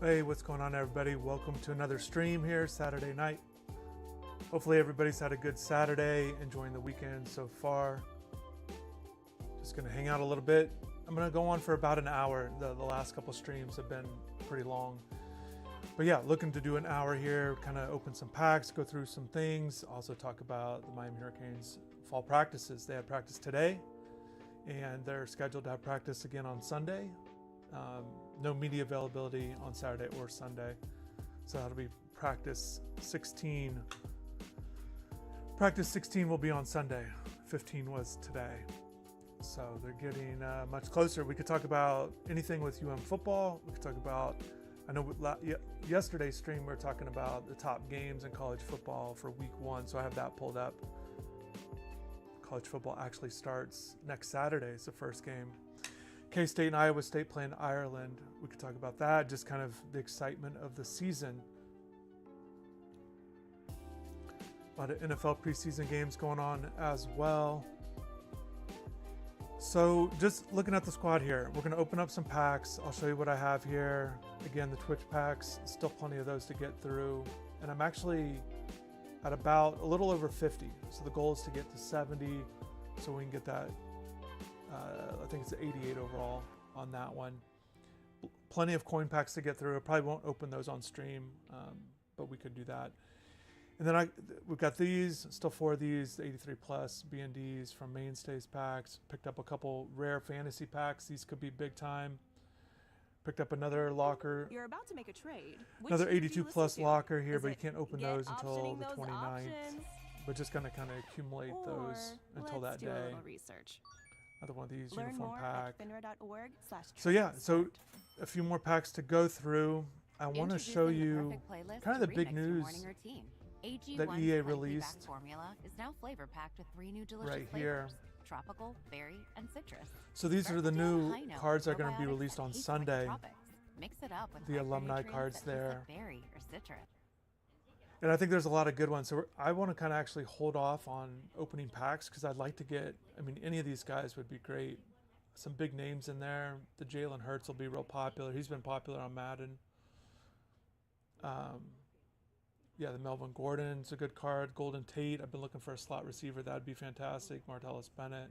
Hey, what's going on, everybody? Welcome to another stream here, Saturday night. Hopefully everybody's had a good Saturday, enjoying the weekend so far. Just gonna hang out a little bit. I'm gonna go on for about an hour. The last couple streams have been pretty long. But yeah, looking to do an hour here, kind of open some packs, go through some things, also talk about the Miami Hurricanes fall practices. They had practice today, and they're scheduled to have practice again on Sunday. No media availability on Saturday or Sunday. So that'll be practice 16. Practice 16 will be on Sunday. 15 was today. So they're getting much closer. We could talk about anything with UM football. We could talk about, I know yesterday's stream we were talking about the top games in college football for week 1. So I have that pulled up. College football actually starts next Saturday. It's the first game. K-State and Iowa State playing Ireland. We could talk about that, just kind of the excitement of the season. A lot of NFL preseason games going on as well. So just looking at the squad here, we're going to open up some packs. I'll show you what I have here. Again, the Twitch packs, still plenty of those to get through. And I'm actually at about a little over 50. So the goal is to get to 70 so we can get that. I think it's 88 overall on that one. Plenty of coin packs to get through. I probably won't open those on stream, but we could do that. And then we've got these, still 4 of these, the 83 plus BNDs from Mainstays packs. Picked up a couple rare fantasy packs. These could be big time. Picked up another locker. You're about to make a trade. Another 82 plus locker here, but you can't open those until the 29th. But just gonna kind of accumulate those until that day. A little research. Another one of these Learn uniform more pack. at finra.org/. So a few more packs to go through. I want to show you kind of the big news that EA released formula is now flavor packed with 3 new delicious right flavors, here. tropical, berry, and citrus. So these are the new cards that are going to be released on Sunday. Mix it up with The alumni cards there. Berry or citrus. And I think there's a lot of good ones. So I want to kind of actually hold off on opening packs because I'd like to get, I mean, any of these guys would be great. Some big names in there. The Jalen Hurts will be real popular. He's been popular on Madden. Yeah, the Melvin Gordon's a good card. Golden Tate, I've been looking for a slot receiver. That'd be fantastic. Martellus Bennett.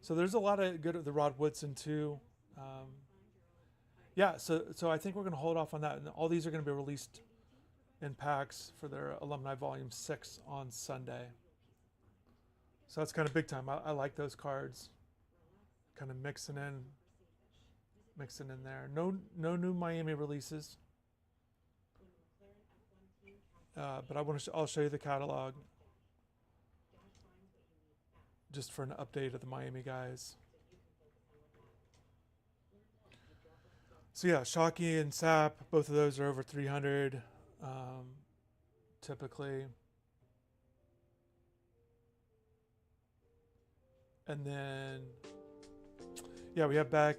So there's a lot of good. The Rod Woodson too. Yeah, so I think we're going to hold off on that. And all these are going to be released in packs for their Alumni Volume 6 on Sunday. So that's kind of big time. I like those cards. Kind of mixing in there. No new Miami releases. But I'll show you the catalog just for an update of the Miami guys. So yeah, Shockey and Sapp, both of those are over 300 typically. And then, yeah, we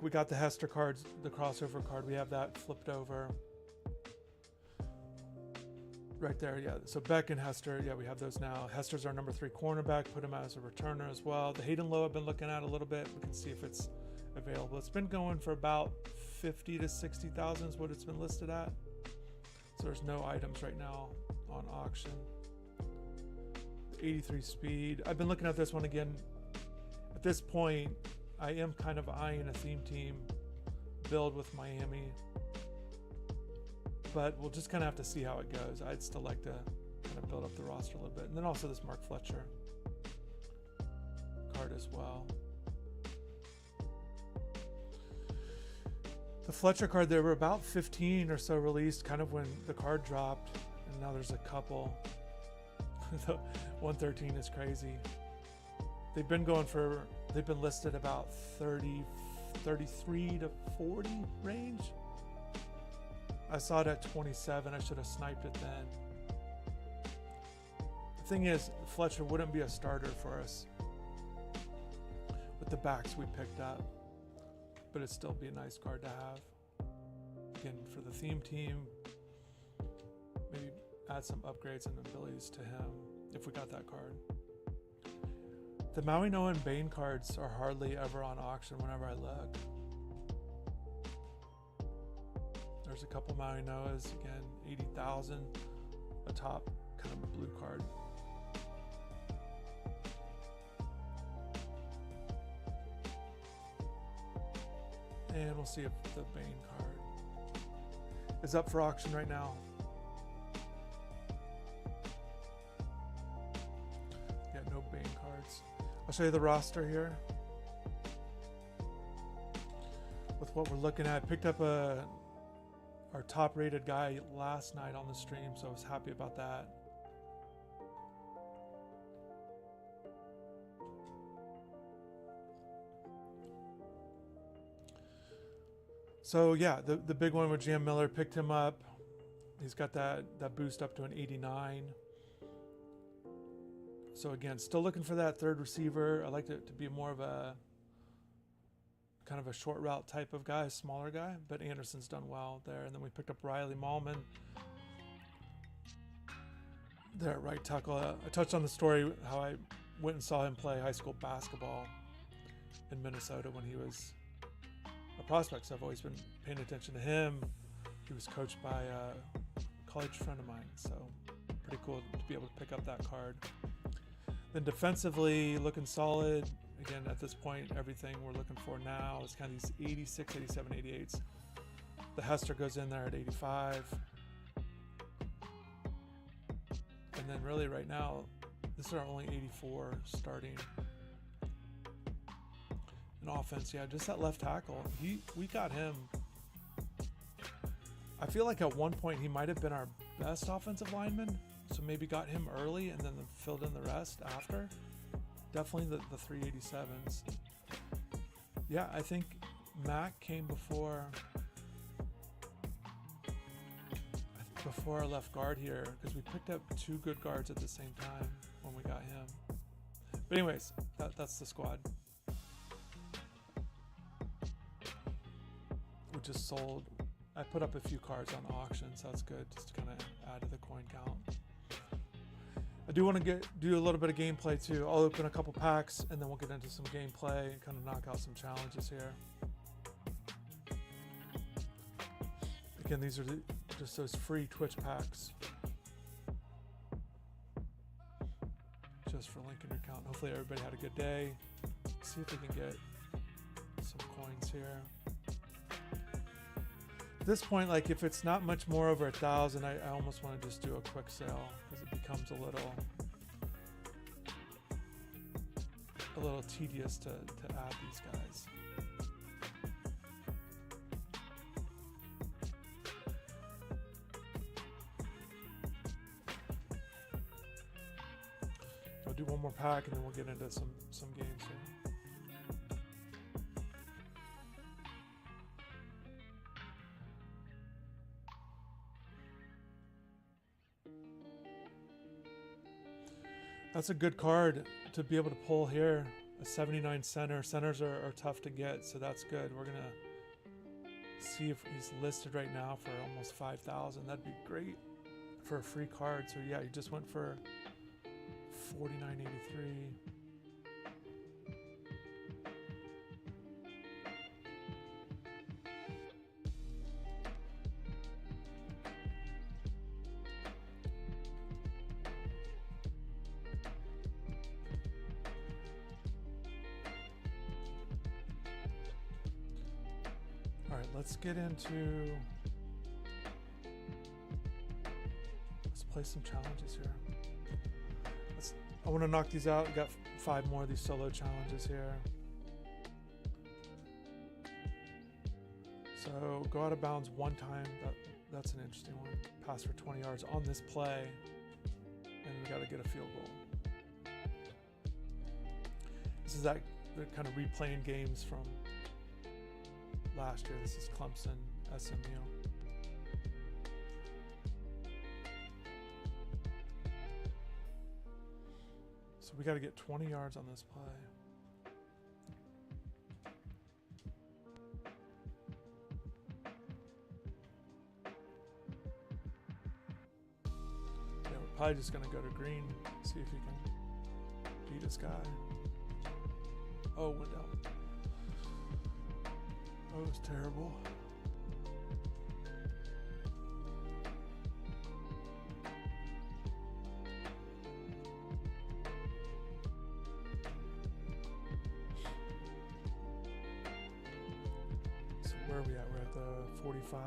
got the Hester cards, the crossover card. We have that flipped over. Right there, yeah. So Beck and Hester, yeah, we have those now. Hester's our number 3 cornerback. Put him out as a returner as well. The Hayden Lowe I've been looking at a little bit. We can see if it's available. It's been going for about 50 to 60,000 is what it's been listed at. So there's no items right now on auction. The 83 speed. I've been looking at this one again. At this point, I am kind of eyeing a theme team build with Miami. But we'll just kind of have to see how it goes. I'd still like to kind of build up the roster a little bit. And then also this Mark Fletcher card as well. The Fletcher card, there were about 15 or so released kind of when the card dropped. And now there's a couple. The 113 is crazy. They've been listed about 33 to 40 range. I saw it at 27. I should have sniped it then. The thing is, Fletcher wouldn't be a starter for us with the backs we picked up, but it'd still be a nice card to have. Again, for the theme team, maybe add some upgrades and abilities to him if we got that card. The Maui Noah and Bane cards are hardly ever on auction whenever I look. There's a couple Maui Noahs, again, 80,000, a top kind of blue card. And we'll see if the Bane card is up for auction right now. Yeah, no Bane cards. I'll show you the roster here. With what we're looking at, picked up our top rated guy last night on the stream, so I was happy about that. So yeah, the big one with Jam Miller, picked him up. He's got that boost up to an 89. So again, still looking for that third receiver. I like it to be more of a kind of a short route type of guy, smaller guy, but Anderson's done well there. And then we picked up Riley Mallman there at right tackle. I touched on the story how I went and saw him play high school basketball in Minnesota when he was a prospect. So I've always been paying attention to him. He was coached by a college friend of mine, so pretty cool to be able to pick up that card. Then defensively, looking solid. Again, at this point, everything we're looking for now is kind of these 86, 87, 88s. The Hester goes in there at 85. And then really right now, this is our only 84 starting. In offense, yeah, just that left tackle. We got him. I feel like at one point he might have been our best offensive lineman. So maybe got him early and then filled in the rest after. Definitely the 387s. Yeah, I think Mac came before our left guard here, because we picked up two good guards at the same time when we got him. But anyways, that's the squad. We just sold. I put up a few cards on auction, so that's good, just to kind of add to the coin count. I do want to do a little bit of gameplay too. I'll open a couple packs and then we'll get into some gameplay and kind of knock out some challenges here. Again, these are just those free Twitch packs, just for linking your account. Hopefully everybody had a good day. See if we can get some coins here. At this point, like if it's not much more over 1,000, I almost want to just do a quick sale, because it becomes a little tedious to add these guys. I'll do one more pack and then we'll get into some games here. That's a good card to be able to pull here. A 79 center. Centers are tough to get, so that's good. We're gonna see if he's listed right now for almost 5,000. That'd be great for a free card. So yeah, he just went for 49.83. Let's get into, let's play some challenges here. I want to knock these out. We've got 5 more of these solo challenges here. So go out of bounds one time. That's an interesting one. Pass for 20 yards on this play, and we got to get a field goal. This is that they're kind of replaying games from last year. This is Clemson, SMU. So we got to get 20 yards on this play. Yeah, we're probably just going to go to green, see if he can beat this guy. Oh, went down. Oh, it was terrible. Where are we at? We're at the 45.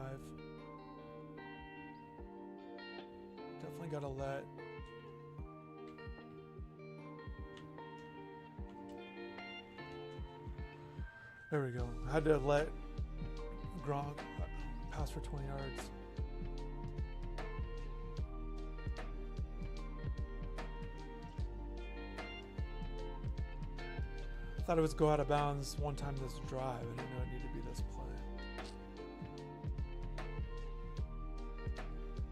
Definitely gotta let. There we go. I had to let Gronk pass for 20 yards. I thought it was go out of bounds one time this drive. I didn't know it needed to be this play.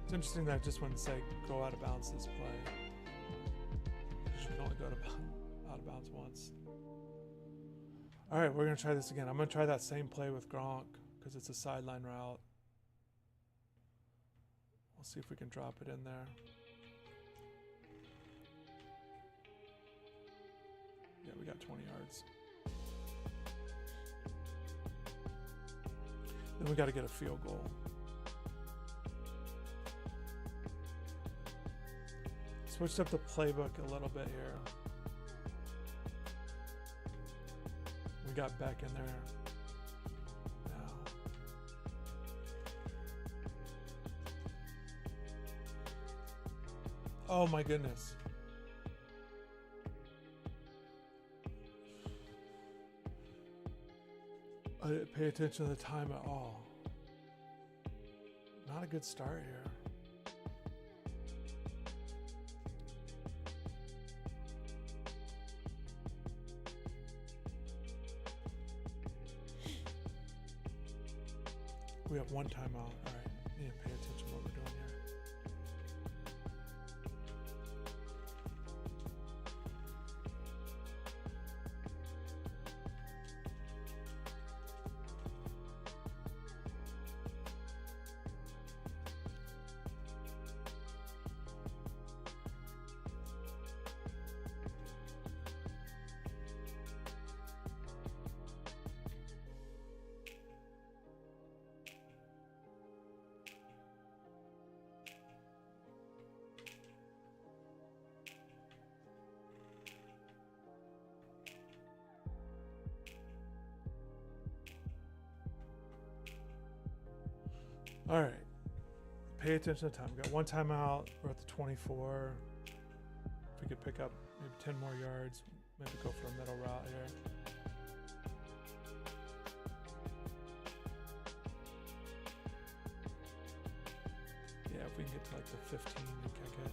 It's interesting that it just wouldn't say go out of bounds this play. Because you can only go out of bounds once. All right, we're going to try this again. I'm going to try that same play with Gronk because it's a sideline route. We'll see if we can drop it in there. Yeah, we got 20 yards. Then we got to get a field goal. Switched up the playbook a little bit here. We got back in there now. Oh my goodness. I didn't pay attention to the time at all. Not a good start here. We have one timeout. All right, need to pay attention to what we're doing here. All right, pay attention to time. We got one timeout. We're at the 24. If we could pick up maybe 10 more yards, maybe go for a middle route here. Yeah, if we can get to like the 15 and kick it.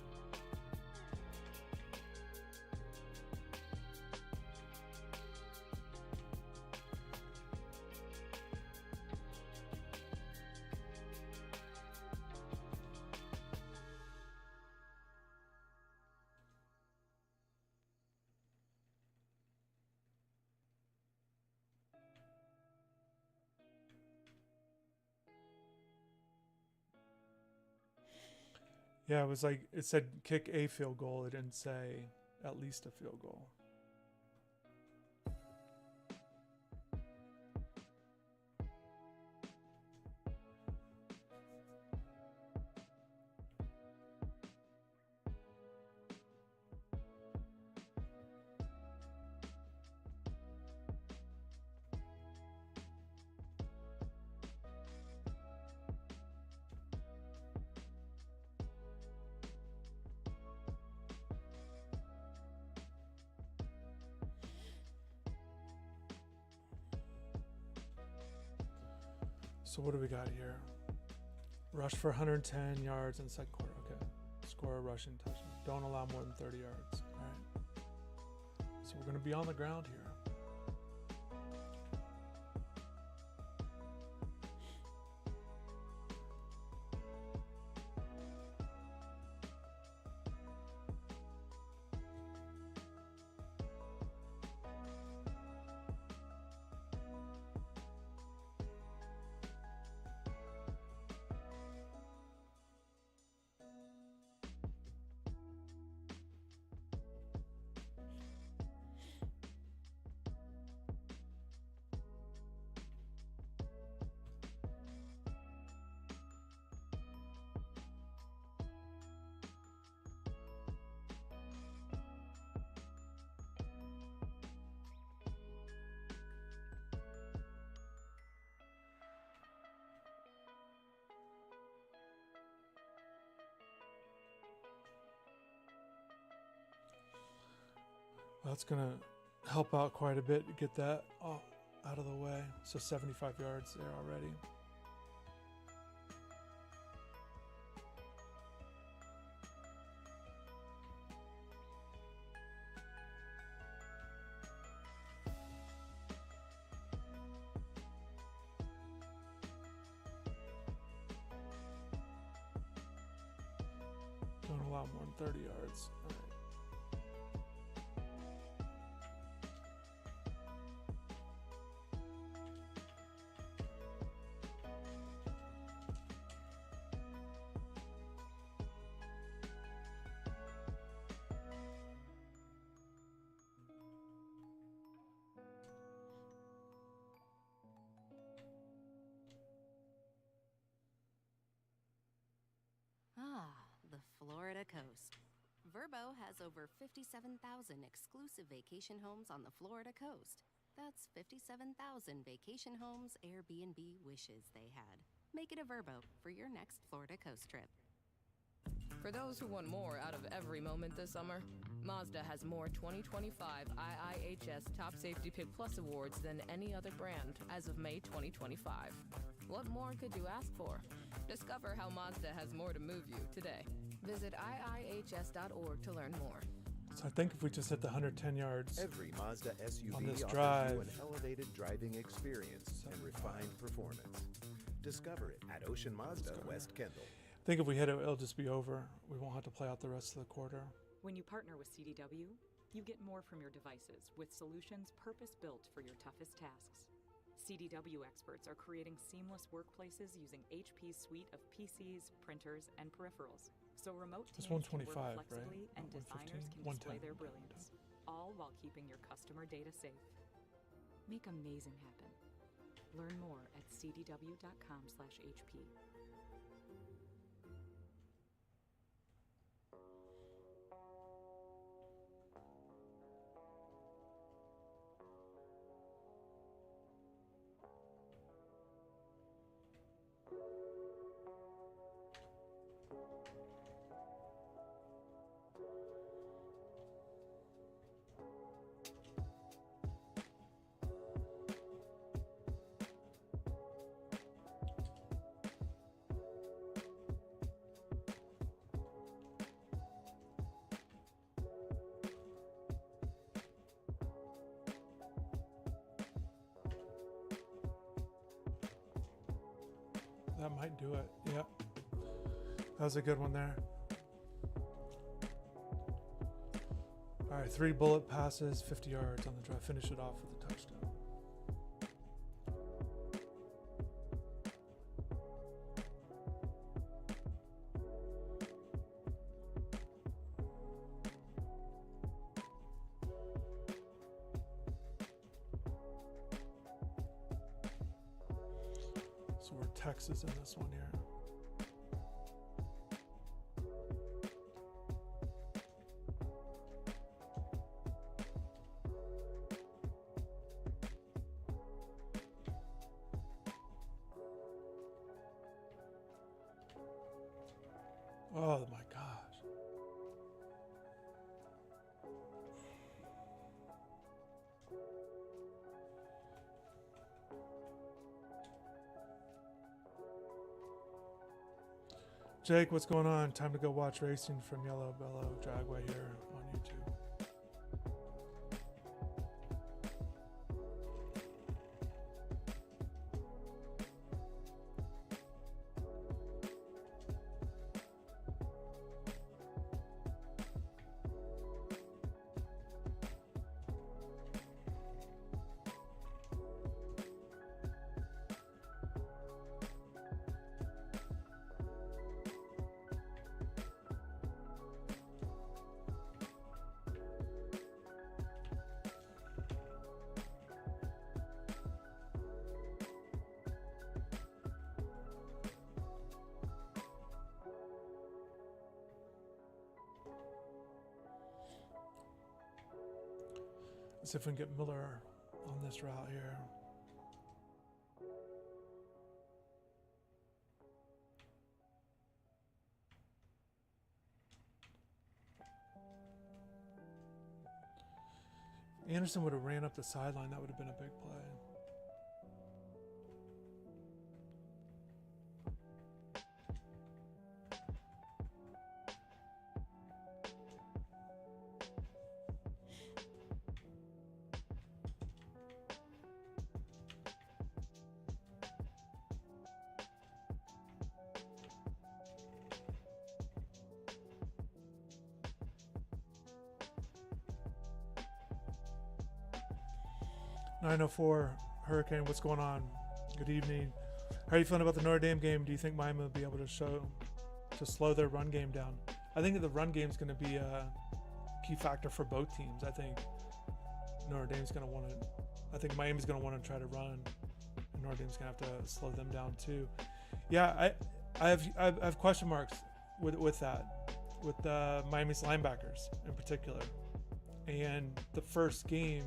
Yeah, it was like, it said kick a field goal. It didn't say at least a field goal. So what do we got here? Rush for 110 yards in the second quarter. Okay. Score a rushing touchdown. Don't allow more than 30 yards. All right. So we're going to be on the ground here. That's gonna help out quite a bit to get that out of the way. So 75 yards there already. Don't allow more than 30 yards. All right. The Florida coast. Verbo has over 57,000 exclusive vacation homes on the Florida coast. That's 57,000 vacation homes Airbnb wishes they had. Make it a Verbo for your next Florida coast trip. For those who want more out of every moment this summer, Mazda has more 2025 IIHS Top Safety Pick Plus awards than any other brand as of May 2025. What more could you ask for? Discover how Mazda has more to move you today. Visit iihs.org to learn more. So I think if we just hit the 110 yards Every Mazda SUV on this offers drive, you an elevated driving experience and refined performance. Discover it at Ocean Mazda West Kendall. I think if we hit it, it'll just be over. We won't have to play out the rest of the quarter. When you partner with CDW, you get more from your devices with solutions purpose-built for your toughest tasks. CDW experts are creating seamless workplaces using HP's suite of PCs, printers, and peripherals, so remote It's teams can 125, work flexibly right? and Not designers 115, can display 110. their brilliance, all while keeping your customer data safe. Make amazing happen. Learn more at cdw.com/HP. That might do it. Yep. That was a good one there. All right, 3 bullet passes, 50 yards on the drive. Finish it off with a touchdown. So we're Texas in this one here. Oh my gosh. Jake, what's going on? Time to go watch racing from Yellow Bellow Dragway here on YouTube. Let's see if we can get Miller on this route here. Anderson would have ran up the sideline. That would have been a big play. .904 Hurricane, what's going on? Good evening. How are you feeling about the Notre Dame game? Do you think Miami will be able to slow their run game down? I think that the run game is going to be a key factor for both teams. I think Notre Dame's going to want to. I think Miami's going to want to try to run, and Notre Dame's going to have to slow them down too. Yeah, I have question marks with that, with Miami's linebackers in particular, and the first game.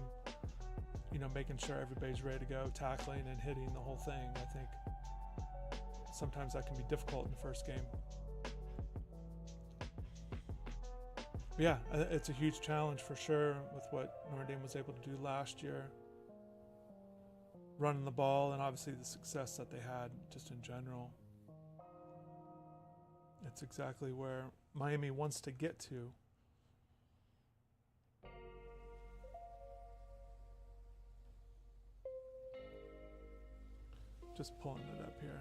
You know, making sure everybody's ready to go, tackling and hitting the whole thing. I think sometimes that can be difficult in the first game. But yeah, it's a huge challenge for sure with what Notre Dame was able to do last year. Running the ball and obviously the success that they had just in general. It's exactly where Miami wants to get to. Just pulling it up here.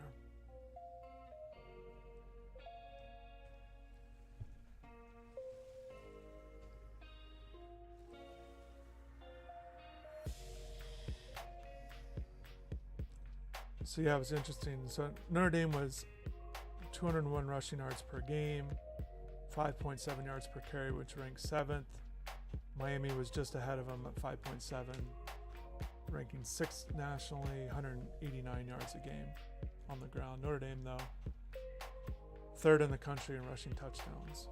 So yeah, it was interesting. So Notre Dame was 201 rushing yards per game, 5.7 yards per carry, which ranked 7th. Miami was just ahead of them at 5.7. Ranking 6th nationally, 189 yards a game on the ground. Notre Dame, though, 3rd in the country in rushing touchdowns.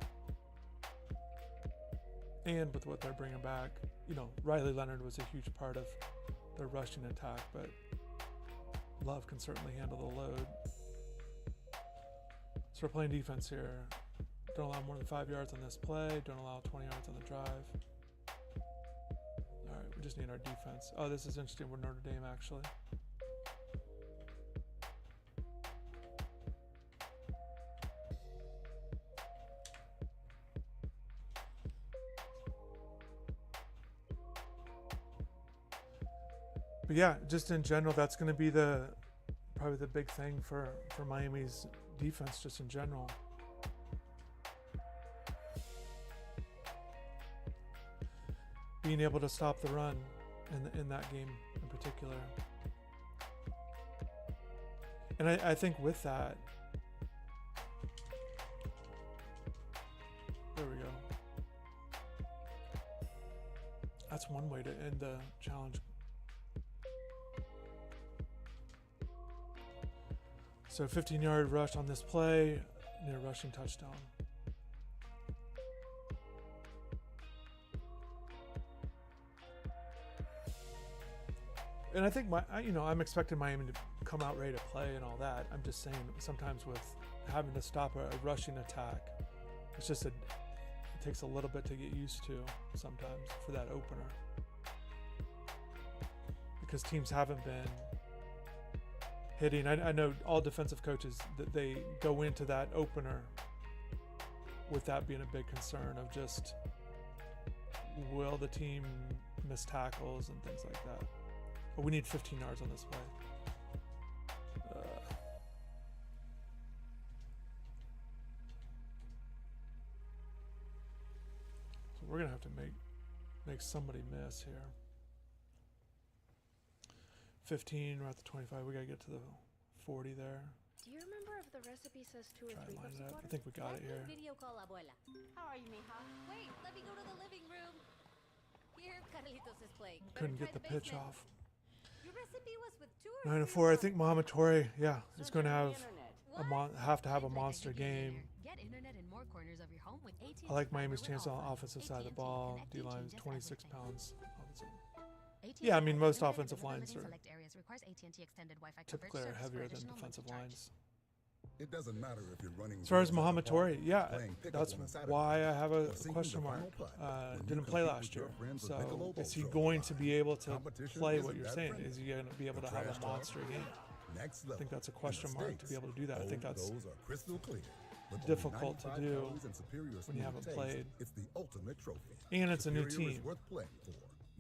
And with what they're bringing back, you know, Riley Leonard was a huge part of their rushing attack, but Love can certainly handle the load. So we're playing defense here. Don't allow more than 5 yards on this play. Don't allow 20 yards on the drive. We just need our defense. Oh, this is interesting. We're Notre Dame, actually. But yeah, just in general, that's going to be probably the big thing for Miami's defense, just in general. Being able to stop the run in that game in particular. And I think with that, there we go. That's one way to end the challenge. So 15-yard rush on this play, near rushing touchdown. And I think I'm expecting Miami to come out ready to play and all that. I'm just saying sometimes with having to stop a rushing attack, it's just it takes a little bit to get used to sometimes for that opener. Because teams haven't been hitting. I know all defensive coaches that they go into that opener with that being a big concern of just will the team miss tackles and things like that. But we need 15 yards on this play. So we're gonna have to make somebody miss here. 15, we're at the 25. We gotta get to the 40 there. Do you remember if the recipe says 2 or 3 Try to line cups it of up. water? I think we got it here. Video call abuela. How are you, mija? Wait, let me go to the living room. Here, Carlitos is playing. Couldn't get the pitch off. Your recipe was with 2 or 9-4. I think Mohamed Torre, is going to have to have a monster game. Get internet in more corners of your home with AT&T I like Miami's Fiber with chance on the Ultra. offensive side of the AT&T ball. connected D-line is changes 26 everything. pounds. AT&T Yeah, I mean, most Fiber offensive internet lines in are select areas requires AT&T extended Wi-Fi typically coverage are service for heavier than additional defensive monthly charge. lines. It doesn't matter if you're running. As far as drills at the Muhammad park, Tori, yeah, playing pickup that's on a Saturday, why I have a or sinking question the mark. final putt when you Didn't play compete last with your year, friends with so Michelob is he Ultra going Live. to be able to Competition play isn't what you're that saying? friendly. Is he going to be able The to have trash a talk, monster game? next I level. think that's a And the question mark to stakes, be able to do that. I think that's those are crystal clear. With only difficult to 95 do calories and superior when you smooth haven't taste, played. It's the ultimate trophy. And it's a new Superior team. is worth playing for.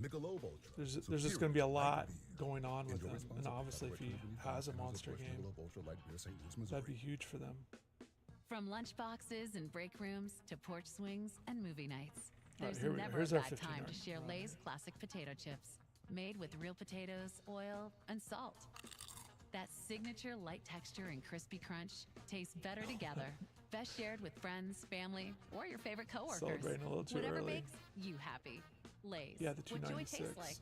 Michelob Ultra. There's just Superior going to be a light lot beer. going on with Enjoy him, and responsibly. obviously if he Copyright has a 2025, monster Anheuser-Busch game, Michelob Ultra Light Beer, St. Louis, that'd be Missouri. huge for them. From lunchboxes and break rooms to porch swings and movie nights, All right, there's here we go. never Here's a our bad 15 time yard. to share Lay's classic potato chips, made with real potatoes, oil, and salt. That signature light texture and crispy crunch tastes better together. Best shared with friends, family, or your favorite coworkers. Celebrating a little too Whatever early. makes you happy. Lay's. Yeah, the What joy 296. tastes like.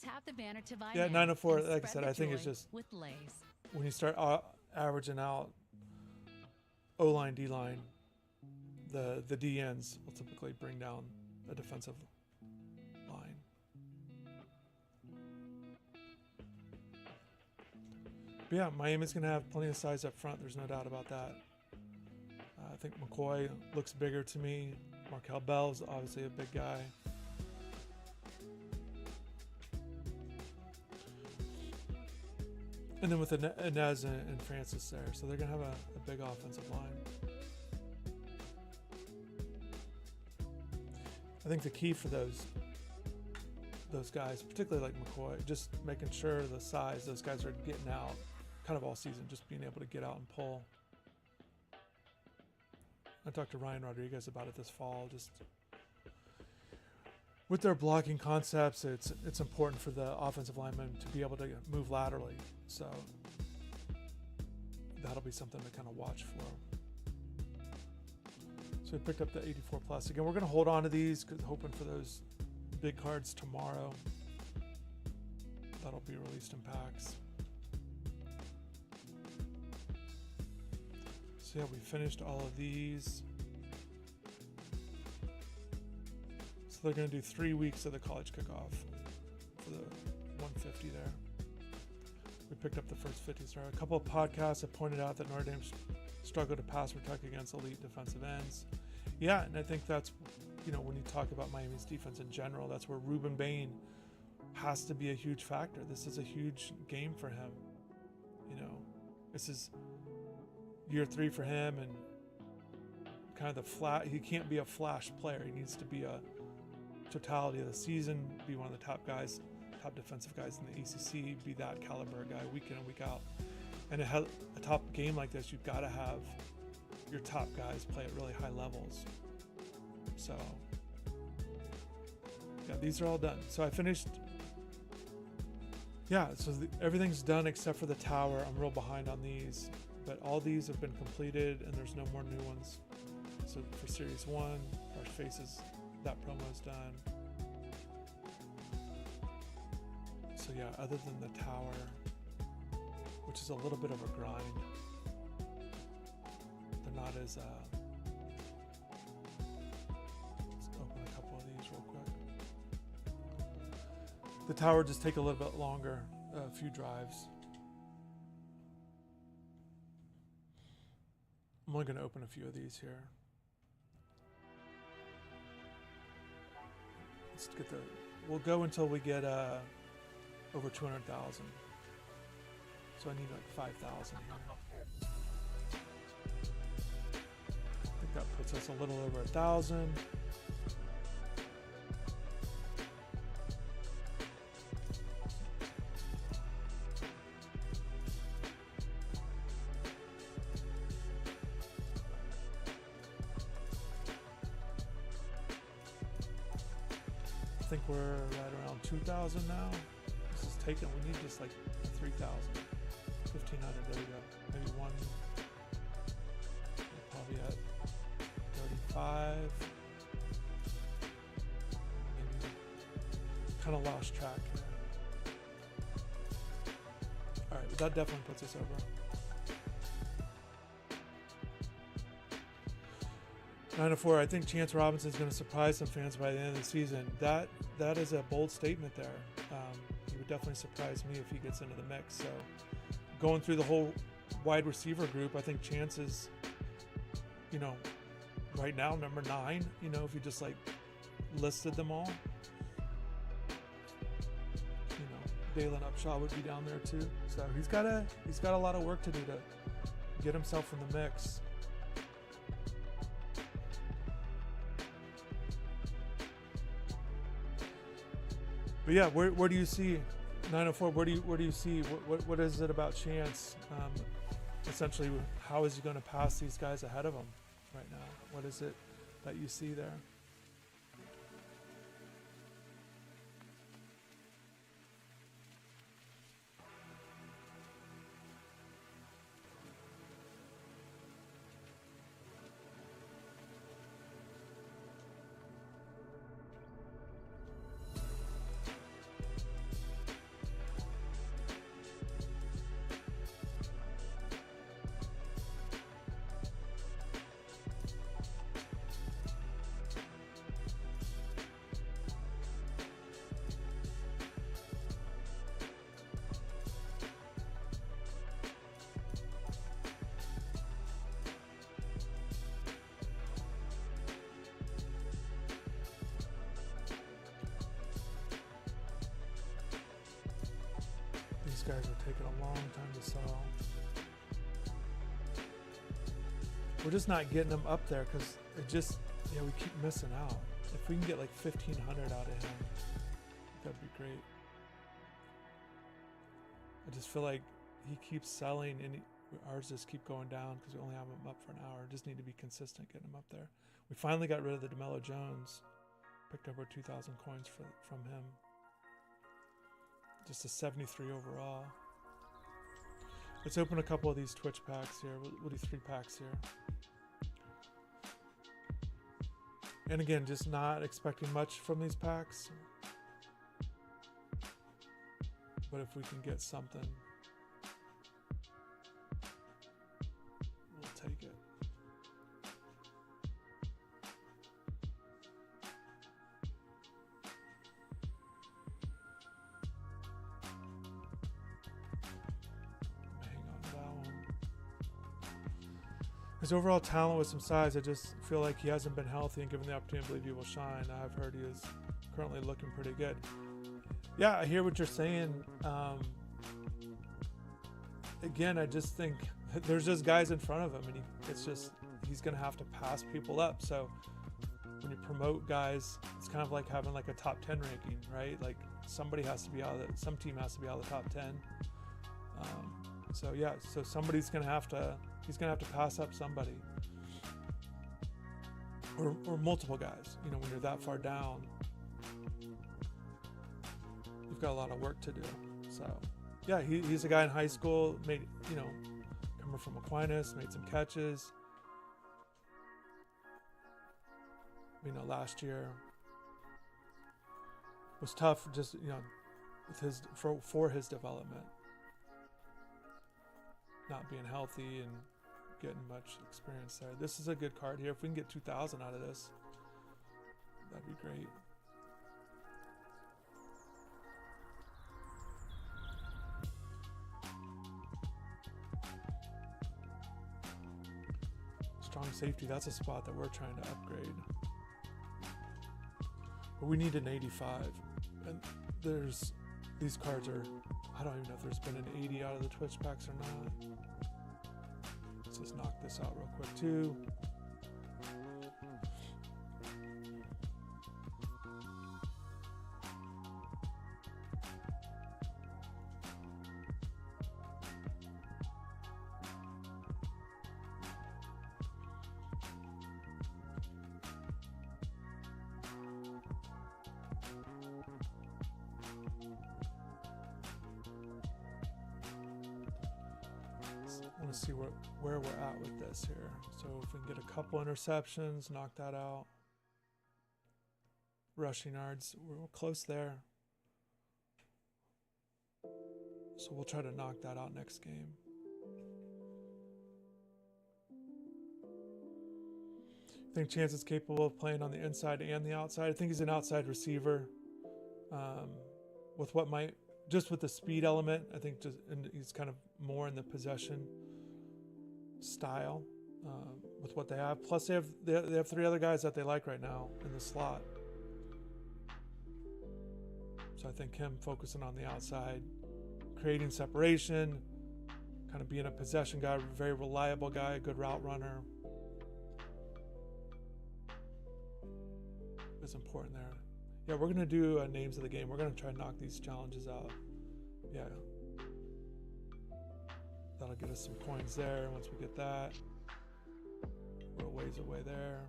Tap the banner to buy Yeah, now 904, and like I spread said, the I think it's joy just with Lay's. when you start averaging out O-line, D-line, the DNs will typically bring down a defensive line. But yeah, Miami's going to have plenty of size up front. There's no doubt about that. I think McCoy looks bigger to me. Markel Bell's obviously a big guy. And then with Inez and Francis there. So they're going to have a big offensive line. I think the key for those guys, particularly like McCoy, just making sure the size, those guys are getting out kind of all season, just being able to get out and pull. I talked to Ryan Rodriguez about it this fall, just with their blocking concepts, it's important for the offensive linemen to be able to move laterally. So that'll be something to kind of watch for. So we picked up the 84 plus. Again, we're going to hold on to these, hoping for those big cards tomorrow. That'll be released in packs. So yeah, we finished all of these. So they're going to do 3 weeks of the college kickoff for the 150 there. We picked up the first 50 star. A couple of podcasts have pointed out that Notre Dame struggled to pass protect against elite defensive ends. Yeah, and I think that's, when you talk about Miami's defense in general, that's where Ruben Bain has to be a huge factor. This is a huge game for him. This is year 3 for him, and kind of he can't be a flash player. He needs to be a totality of the season, be one of the top defensive guys in the ACC, be that caliber guy week in and week out. And a top game like this, you've got to have your top guys play at really high levels. So yeah, these are all done. So I finished. Yeah, so everything's done except for the tower. I'm real behind on these, but all these have been completed and there's no more new ones. So for Series 1, Fresh Faces, that promo is done. So yeah, other than the tower, which is a little bit of a grind, they're not as let's open a couple of these real quick. The tower just take a little bit longer, a few drives. I'm only going to open a few of these here. Let's get we'll go until we get over 200,000. So I need like 5,000 here. I think that puts us a little over 1,000. I think we're right around 2,000 now. This is taken. We need just like 3,000, 1,500. There we go. Maybe one. We're probably at 35. Maybe kind of lost track here. All right, that definitely puts us over. 904. I think Chance Robinson's going to surprise some fans by the end of the season. That is a bold statement there. He would definitely surprise me if he gets into the mix. So going through the whole wide receiver group, I think Chance is, you know, right now number 9. You know, if you just like listed them all, you know, Dalen Upshaw would be down there too. So he's got a lot of work to do to get himself in the mix. But yeah, where do you see 904? Where do you see what is it about Chance? Essentially, how is he going to pass these guys ahead of him right now? What is it that you see there? These guys are taking a long time to solve. We're just not getting them up there because it just, yeah, we keep missing out. If we can get like 1,500 out of him, that'd be great. I just feel like he keeps selling and ours just keep going down because we only have him up for an hour. Just need to be consistent getting him up there. We finally got rid of the DeMello Jones. Picked up our 2,000 coins from him. Just a 73 overall. Let's open a couple of these Twitch packs here. We'll do 3 packs here. And again, just not expecting much from these packs. But if we can get something, we'll take it. His overall talent with some size, I just feel like he hasn't been healthy, and given the opportunity, I believe he will shine. I've heard he is currently looking pretty good. Yeah, I hear what you're saying. Again, I just think there's just guys in front of him, and he's going to have to pass people up. So when you promote guys, it's kind of like having like a top 10 ranking, right? Like somebody has to be out of some team has to be out of the top 10. So yeah, so somebody's going to have to. He's going to have to pass up somebody or multiple guys. You know, when you're that far down, you've got a lot of work to do. So yeah, he's a guy in high school, made, you know, coming from Aquinas, made some catches. You know, last year was tough just, you know, with his, for his development. Not being healthy and getting much experience there. This is a good card here. If we can get 2,000 out of this, that'd be great. Strong safety, that's a spot that we're trying to upgrade. But we need an 85. And these cards are, I don't even know if there's been an 80 out of the Twitch packs or not. Let's just knock this out real quick too. I want to see where we're at with this here. So if we can get a couple interceptions, knock that out. Rushing yards, we're close there. So we'll try to knock that out next game. I think Chance is capable of playing on the inside and the outside. I think he's an outside receiver. With what might, just with the speed element, I think he's kind of more in the possession style with what they have. Plus, they have 3 other guys that they like right now in the slot. So I think him focusing on the outside, creating separation, kind of being a possession guy, very reliable guy, a good route runner, is important there. Yeah, we're gonna do names of the game. We're gonna try and knock these challenges out. Yeah, that'll get us some coins there. Once we get that, we're a ways away there.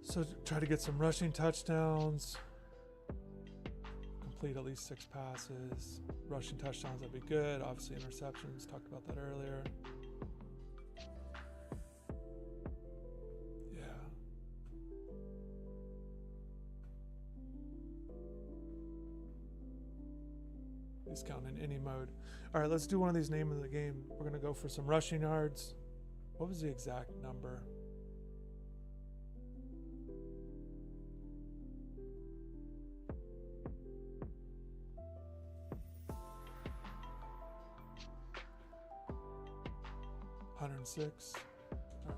So try to get some rushing touchdowns. Complete at least 6 passes. Rushing touchdowns, that'd be good. Obviously interceptions, talked about that earlier. Yeah. He's counting in any mode. All right, let's do one of these names of the game. We're gonna go for some rushing yards. What was the exact number? Six. All right.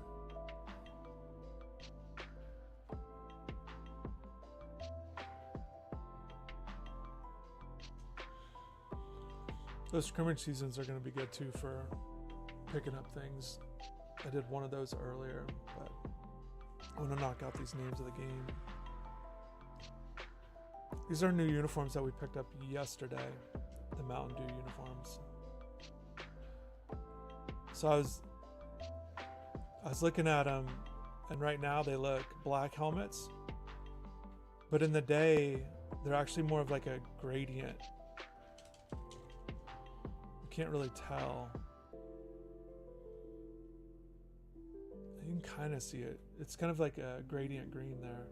Those scrimmage seasons are going to be good too for picking up things. I did one of those earlier, but I want to knock out these names of the game. These are new uniforms that we picked up yesterday, the Mountain Dew uniforms. So I was looking at them, and right now they look black helmets, but in the day they're actually more of like a gradient. You can't really tell. You can kind of see it. It's kind of like a gradient green there.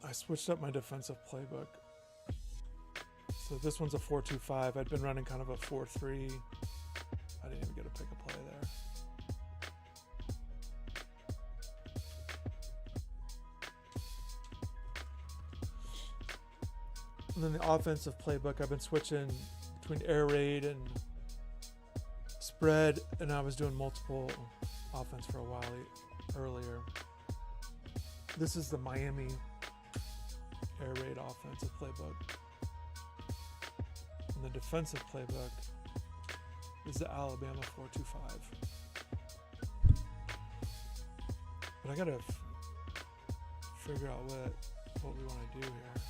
I switched up my defensive playbook. So this one's a 4-2-5. I'd been running kind of a 4-3. I didn't even get to pick a play there. And then the offensive playbook, I've been switching between air raid and spread, and I was doing multiple offense for a while earlier. This is the Miami air raid offensive playbook. And the defensive playbook is the Alabama 4-2-5. But I gotta figure out what we want to do here.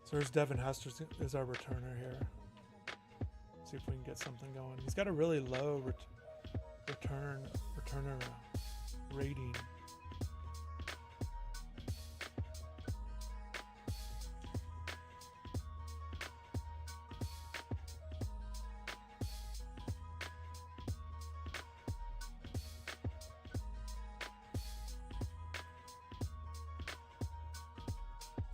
So there's Devin Hester is our returner here. See if we can get something going. He's got a really low returner rating.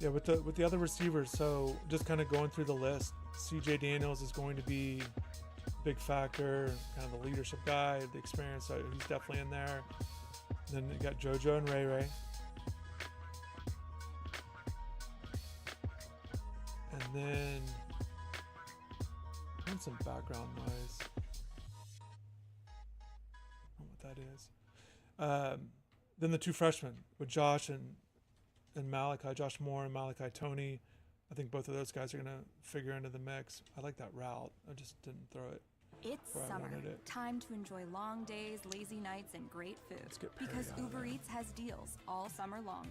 Yeah, with the other receivers, so just kind of going through the list, CJ Daniels is going to be a big factor, kind of the leadership guy, the experience, so he's definitely in there. And then you got JoJo and Ray Ray. And then I want some background noise. I don't know what that is. Then the 2 freshmen with Josh and Malachi, Josh Moore and Malachi Tony. I think both of those guys are going to figure into the mix. I like that route. I just didn't throw it. It's where I summer. wanted it. Time to enjoy long days, lazy nights, and great food. Let's get Perry Because out of Uber there. Eats has deals all summer long.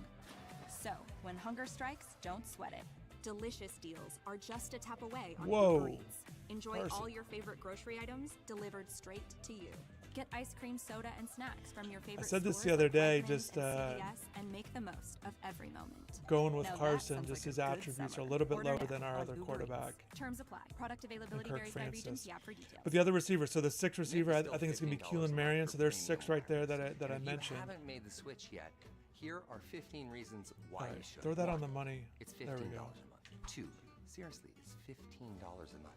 So, when hunger strikes, don't sweat it. Delicious deals are just a tap away on Whoa. Uber Eats. Enjoy Carson. all your favorite grocery items delivered straight to you. Get ice cream, soda, and snacks from your favorite I said this the stores other like day, Wegmans just and CVS, and make the most of every moment. going with Now that Carson, sounds just like a his good attributes are summer. a little bit Order lower now than our on other Uber quarterback. Eats. Terms apply. Product availability Kirk varies by region. Francis. See app for details. But the other receivers, so the sixth receiver, I think it's gonna be $15 Keelan a Marion. month So for there's premium 6 right there that wireless. I And if mentioned. you haven't made the switch yet, here are 15 reasons why All you right, should. throw that on One, the money. It's There $15 we go. a month. 2, seriously, it's $15 a month.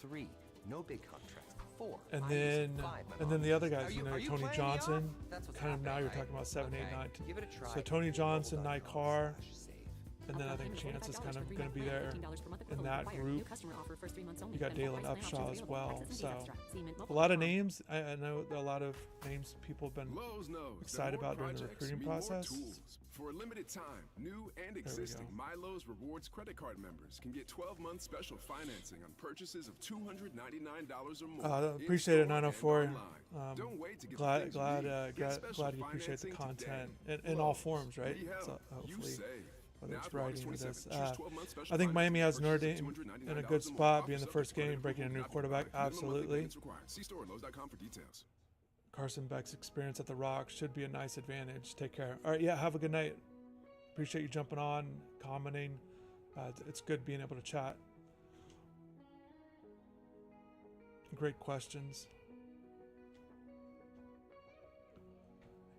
3, no big contracts. 4, And I use it then 5, my and mom then the other uses it. guys, you know, Are you Tony playing me Johnson. off? That's what's Kind of now happening, you're right? talking about 7, 8, Okay, 9. give it a try. So Tony Johnson, Mobile.com Nykar, /save. and then I think Chance is kind of going to be there in that group. You got Dalen Upshaw as well. So a lot of names. I know a lot of names people have been Lowe's knows excited that more about during the projects recruiting mean more process. tools. For a limited time, new and existing MyLowe's Rewards credit card members can get 12-month special financing on purchases of $299 or more. Appreciate it, in-store and 904. online. Don't wait to get the Glad things you glad need. Get special glad you appreciate the financing content today. in all Lowe's, forms, right? we help, So you hopefully, save. whether Now it's through August writing or 27th, this. choose 12-month special I think Miami has financing Notre purchases Dame of $299 in a or good more. spot, being the Offer first subject to game, breaking a new credit quarterback. approval. Minimum monthly Absolutely. payments required. See store at Lowe's.com for details. Carson Beck's experience at the Rock should be a nice advantage. Take care. All right, yeah, have a good night. Appreciate you jumping on, commenting. It's good being able to chat. Great questions.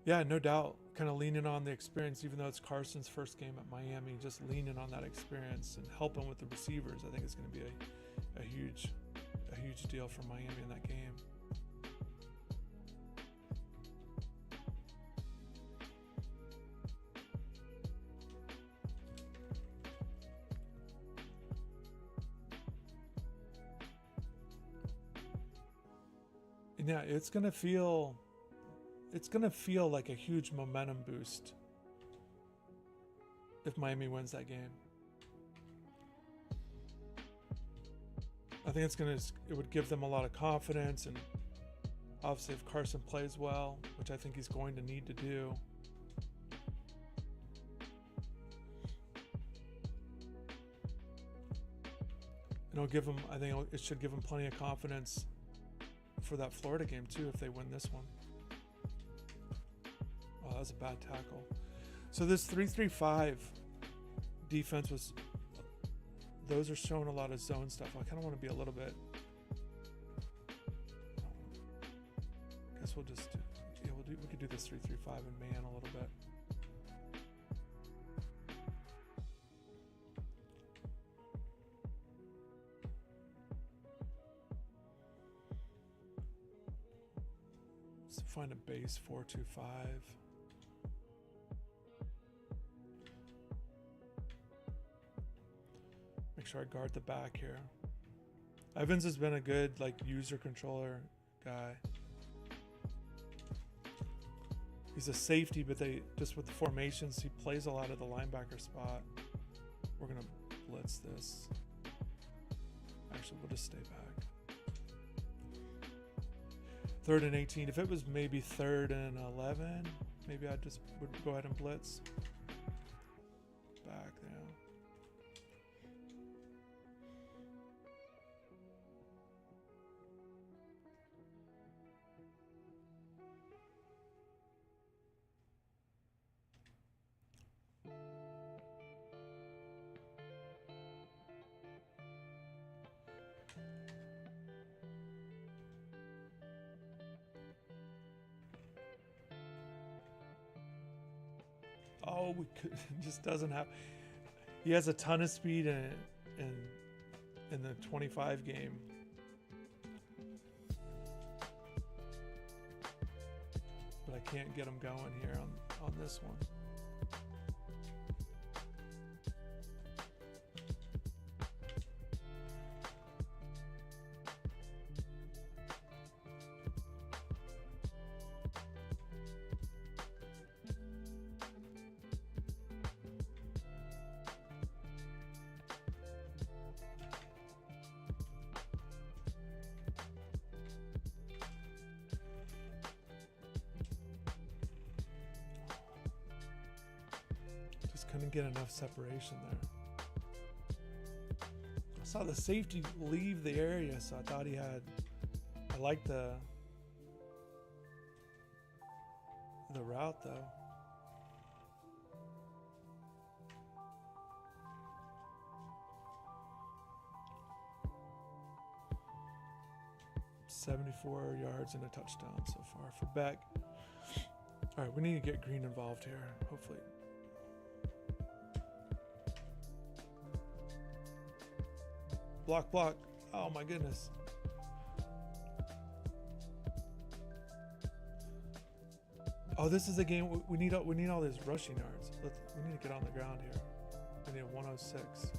Yeah, no doubt. Kind of leaning on the experience, even though it's Carson's first game at Miami, just leaning on that experience and helping with the receivers. I think it's going to be a huge deal for Miami in that game. And yeah, it's gonna feel like a huge momentum boost if Miami wins that game. I think it would give them a lot of confidence, and obviously if Carson plays well, which I think he's going to need to do. It'll give him, I think it should give him plenty of confidence for that Florida game too if they win this one. Oh, that was a bad tackle. So this 3-3-5 defense was, those are showing a lot of zone stuff. I kind of want to be a little bit, I guess we'll just do, yeah, we could do this 3-3-5 and man a little bit. Let's find a base 4-2-5. Make sure I guard the back here. Evans has been a good user controller guy. He's a safety, but just with the formations, he plays a lot of the linebacker spot. We're gonna blitz this. Actually, we'll just stay back. 3rd and 18. If it was maybe 3rd and 11, maybe I just would go ahead and blitz. Back now. Oh, we could just doesn't have. He has a ton of speed in the 25 game. But I can't get him going here on this one. couldn't get enough separation there. I saw the safety leave the area, so I thought he had. I like the route though. $74 yards and a touchdown so far for Beck. All right, we need to get Green involved here, hopefully. Block, block. Oh my goodness. Oh, this is a game we need all these rushing yards. We need to get on the ground here. We need a 106.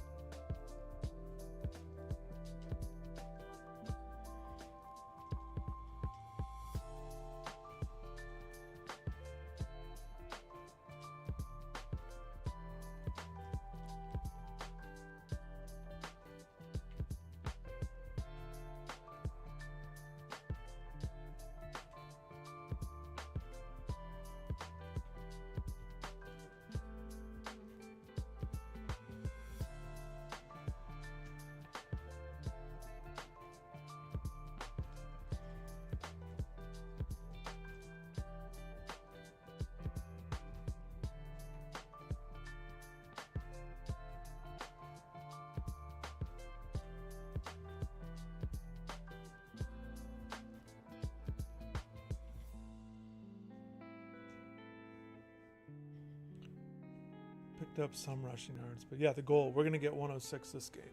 Picked up some rushing yards, but yeah, the goal, we're going to get 106 this game.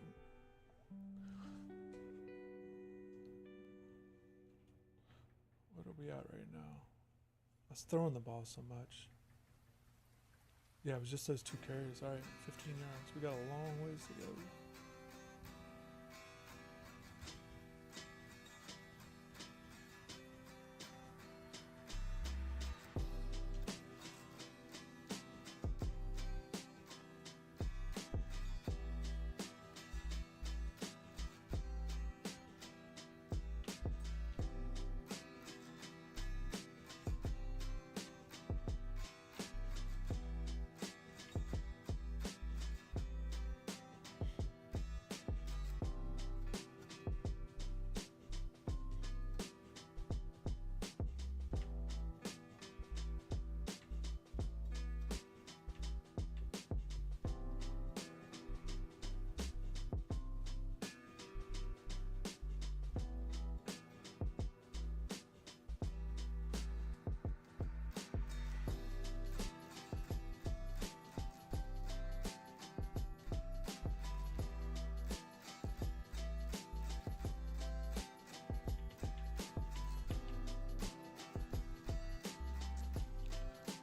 What are we at right now? I was throwing the ball so much. Yeah, it was just those 2 carries. All right, 15 yards. We got a long ways to go.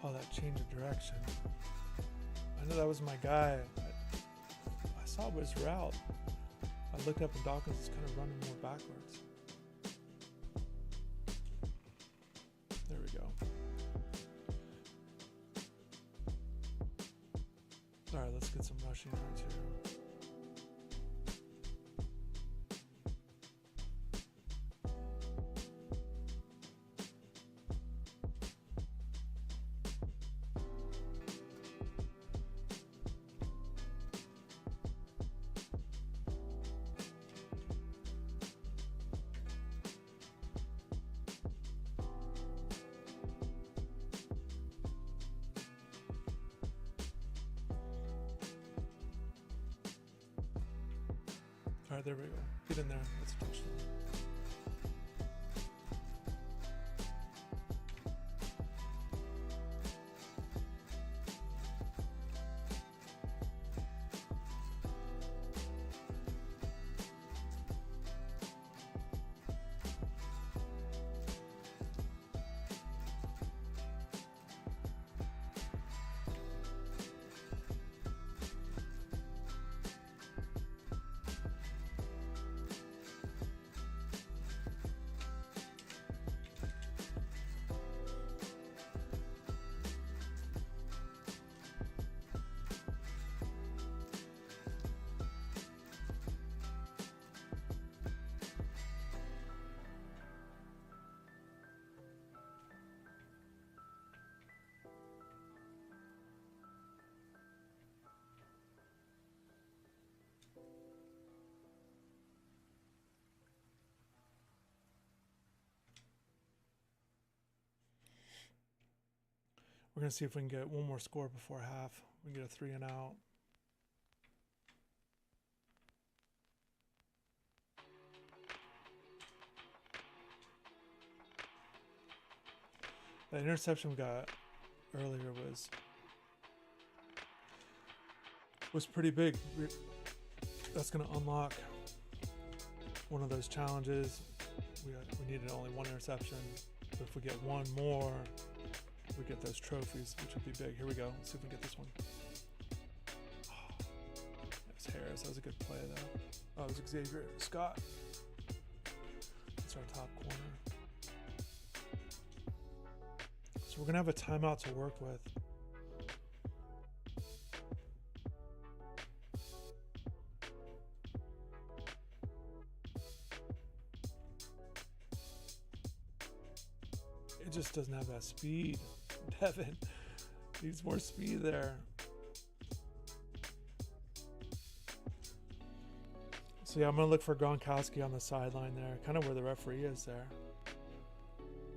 Oh, that change of direction. I know that was my guy. I saw his route. I looked up and Dawkins is kind of running more backwards. There we go. All right, let's get some rushing yards here. All right, there we go. Get in there. That's a touchdown. going to see if we can get one more score before half. We can get a 3 and out. The interception we got earlier was pretty big. That's going to unlock one of those challenges. We needed only one interception, but if we get one more, we get those trophies, which would be big. Here we go. Let's see if we can get this one. Oh, that was Harris. That was a good play, though. Oh, it was Xavier Scott. That's our top corner. So we're going to have a timeout to work with. It just doesn't have that speed. Devin needs more speed there. So yeah, I'm going to look for Gronkowski on the sideline there. Kind of where the referee is there.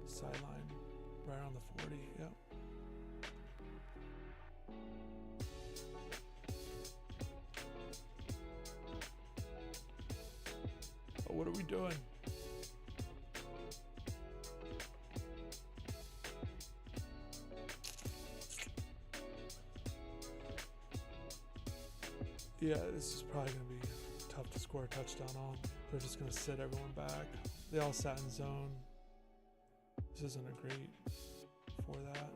Sideline. Right on the 40, yep. Oh, what are we doing? Yeah, this is probably going to be tough to score a touchdown on. They're just going to sit everyone back. They all sat in zone. This isn't a great for that.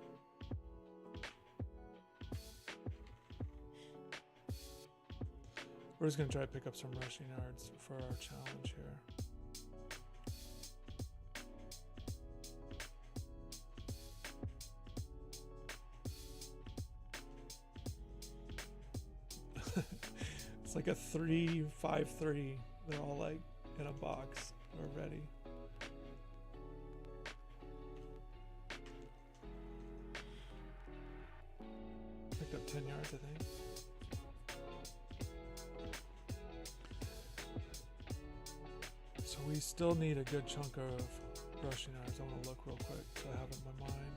We're just going to try to pick up some rushing yards for our challenge here. It's like a 3-5-3. They're all like in a box or ready. Picked up 10 yards, I think. So we still need a good chunk of rushing yards. I want to look real quick so I have it in my mind.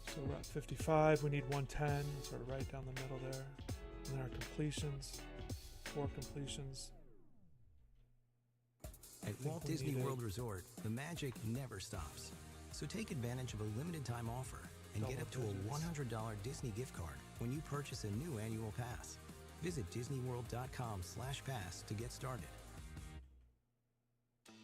So we're at 55. We need 110, sort of right down the middle there. And then our completions, 4 completions. At Walt Disney World Resort, the magic never stops. So take advantage of a limited time offer and get up to a $100 Disney gift card when you purchase a new annual pass. Visit disneyworld.com/pass to get started.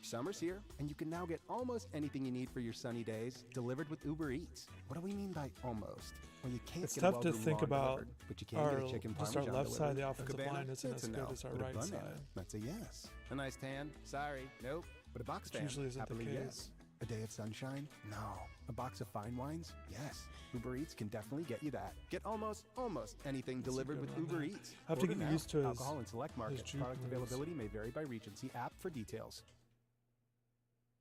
Summer's here, and you can now get almost anything you need for your sunny days delivered with Uber Eats. What do we mean by almost? Well, you can't It's get tough a to well-groomed think lawn about delivered, but you can get a chicken just parmesan our left side of the delivered. offensive Cabana? line isn't It's as a good no. as our But a right banana? side. That's a yes. A nice tan? Sorry, nope. But a box Which fan? usually isn't the Happily case. yes. A day of sunshine? No. A box of fine wines? Yes. Uber Eats can definitely get you that. Get almost anything That's a delivered good with one Uber there. Eats. I have to Order get now. used to his- Alcohol in select markets. juke Product moves. availability may vary by region. See app for details.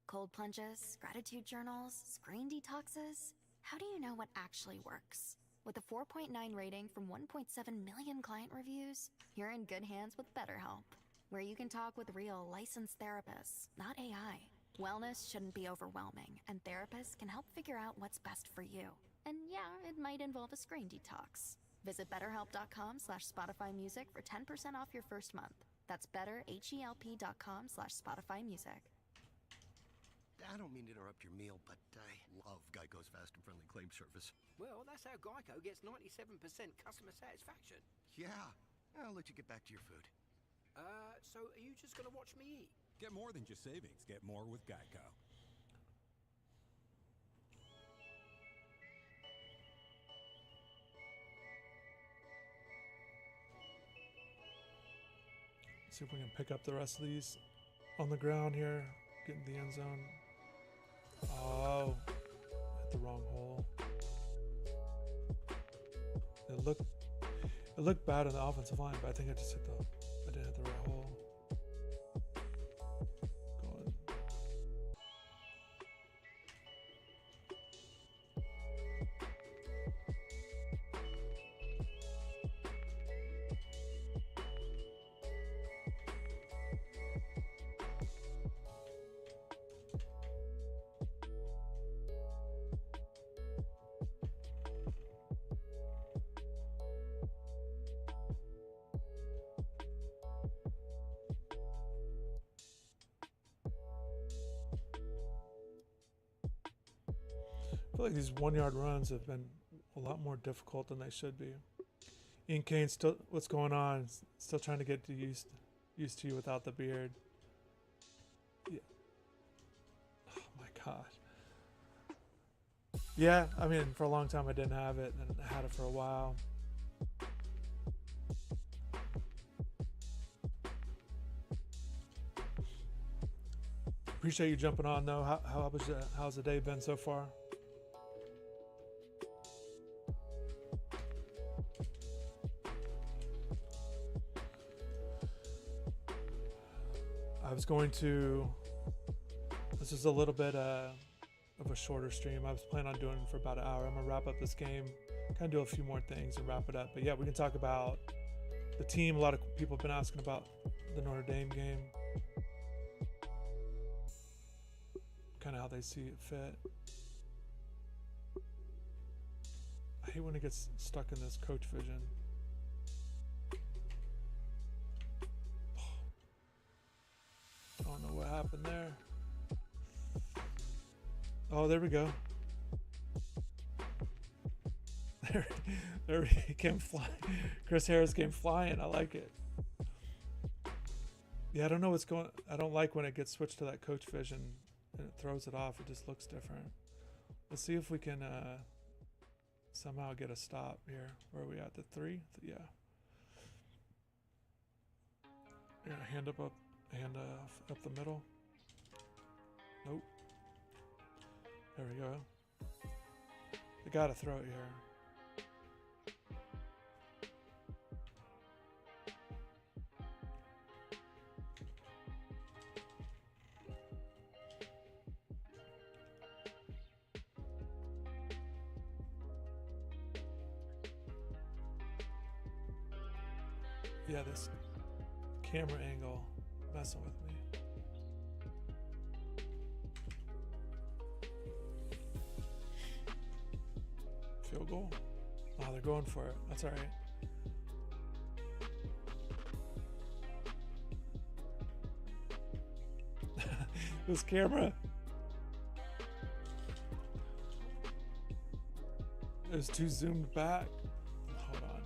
Cold plunges, gratitude journals, screen detoxes. How do you know what actually works? With a 4.9 rating from 1.7 million client reviews, you're in good hands with BetterHelp, where you can talk with real licensed therapists, not AI. Wellness shouldn't be overwhelming, and therapists can help figure out what's best for you. And yeah, it might involve a screen detox. Visit betterhelp.com/Spotify Music for 10% off your first month. That's betterhelp.com/Spotify Music. I don't mean to interrupt your meal, but I love Geico's fast and friendly claim service. Well, that's how Geico gets 97% customer satisfaction. Yeah, I'll let you get back to your food. So are you just gonna watch me eat? Get more than just savings. Get more with Geico. See if we can pick up the rest of these on the ground here. Get in the end zone. Oh, hit the wrong hole. It looked bad on the offensive line, but I think I didn't hit the right hole. Going. feel like these 1 yard runs have been a lot more difficult than they should be. Ian Kane, still, what's going on? Still trying to get used to you without the beard. Yeah. Oh my gosh. Yeah, I mean, for a long time I didn't have it, and I had it for a while. Appreciate you jumping on, though. How's the day been so far? I was going to, this is a little bit of a shorter stream. I was planning on doing it for about an hour. I'm gonna wrap up this game, kind of do a few more things and wrap it up. But yeah, we can talk about the team. A lot of people have been asking about the Notre Dame game, kind of how they see it fit. I hate when it gets stuck in this coach vision. I don't know what happened there. Oh, there we go. There he came flying. Chris Harris came flying. I like it. Yeah, I don't know what's going. I don't like when it gets switched to that coach vision and it throws it off. It just looks different. Let's see if we can somehow get a stop here. Where are we at? The 3? Yeah. Yeah, hand up, hand up the middle. Nope. There we go. They gotta throw it here. Yeah, this camera angle messing with me. Field goal. Oh, they're going for it. That's all right. This camera. It was too zoomed back. Hold on.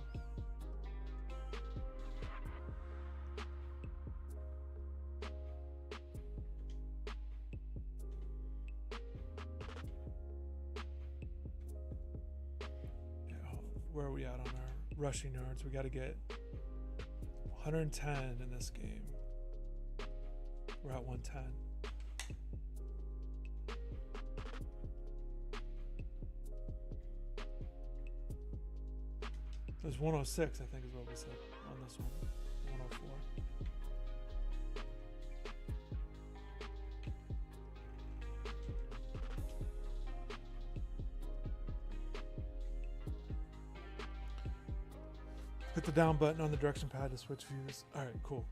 Where are we at on our rushing yards? We got to get 110 in this game. We're at 110. It was 106, I think is what we said on this one. 104. Hit the down button on the direction pad to switch views. All right, cool.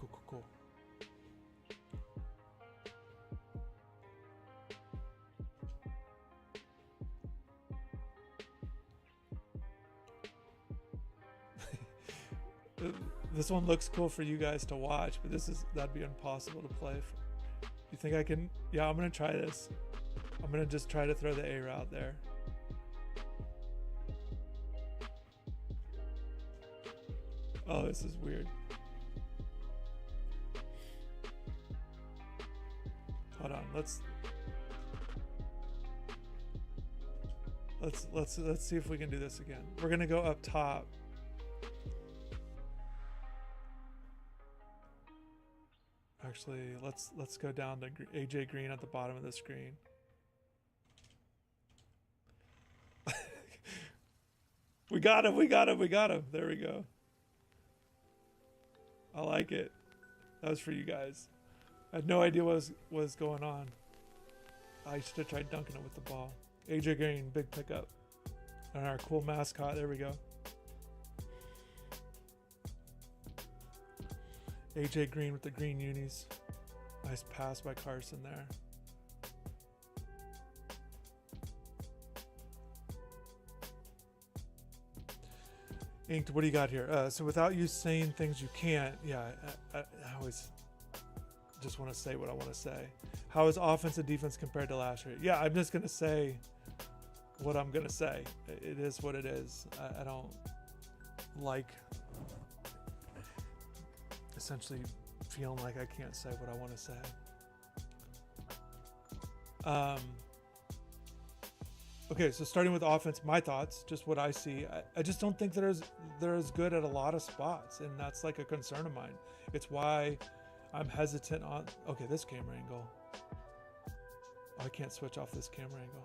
This one looks cool for you guys to watch, but that'd be impossible to play. You think I can? Yeah, I'm gonna try this. I'm gonna just try to throw the A route there. Oh, this is weird. Hold on, let's see if we can do this again. We're gonna go up top. Actually, let's go down to AJ Green at the bottom of the screen. We got him. There we go. I like it. That was for you guys. I had no idea what was going on. I should have tried dunking it with the ball. AJ Green, big pickup. And our cool mascot. There we go. AJ Green with the green unis. Nice pass by Carson there. Inked, what do you got here? So without you saying things you can't, yeah, I always just want to say what I want to say. How is offense and defense compared to last year? Yeah, I'm just going to say what I'm gonna say. It is what it is. I don't like essentially feeling like I can't say what I want to say. Okay, so starting with offense, my thoughts, just what I see. I just don't think they're as good at a lot of spots, and that's like a concern of mine. It's why I'm hesitant on, okay, this camera angle. Oh, I can't switch off this camera angle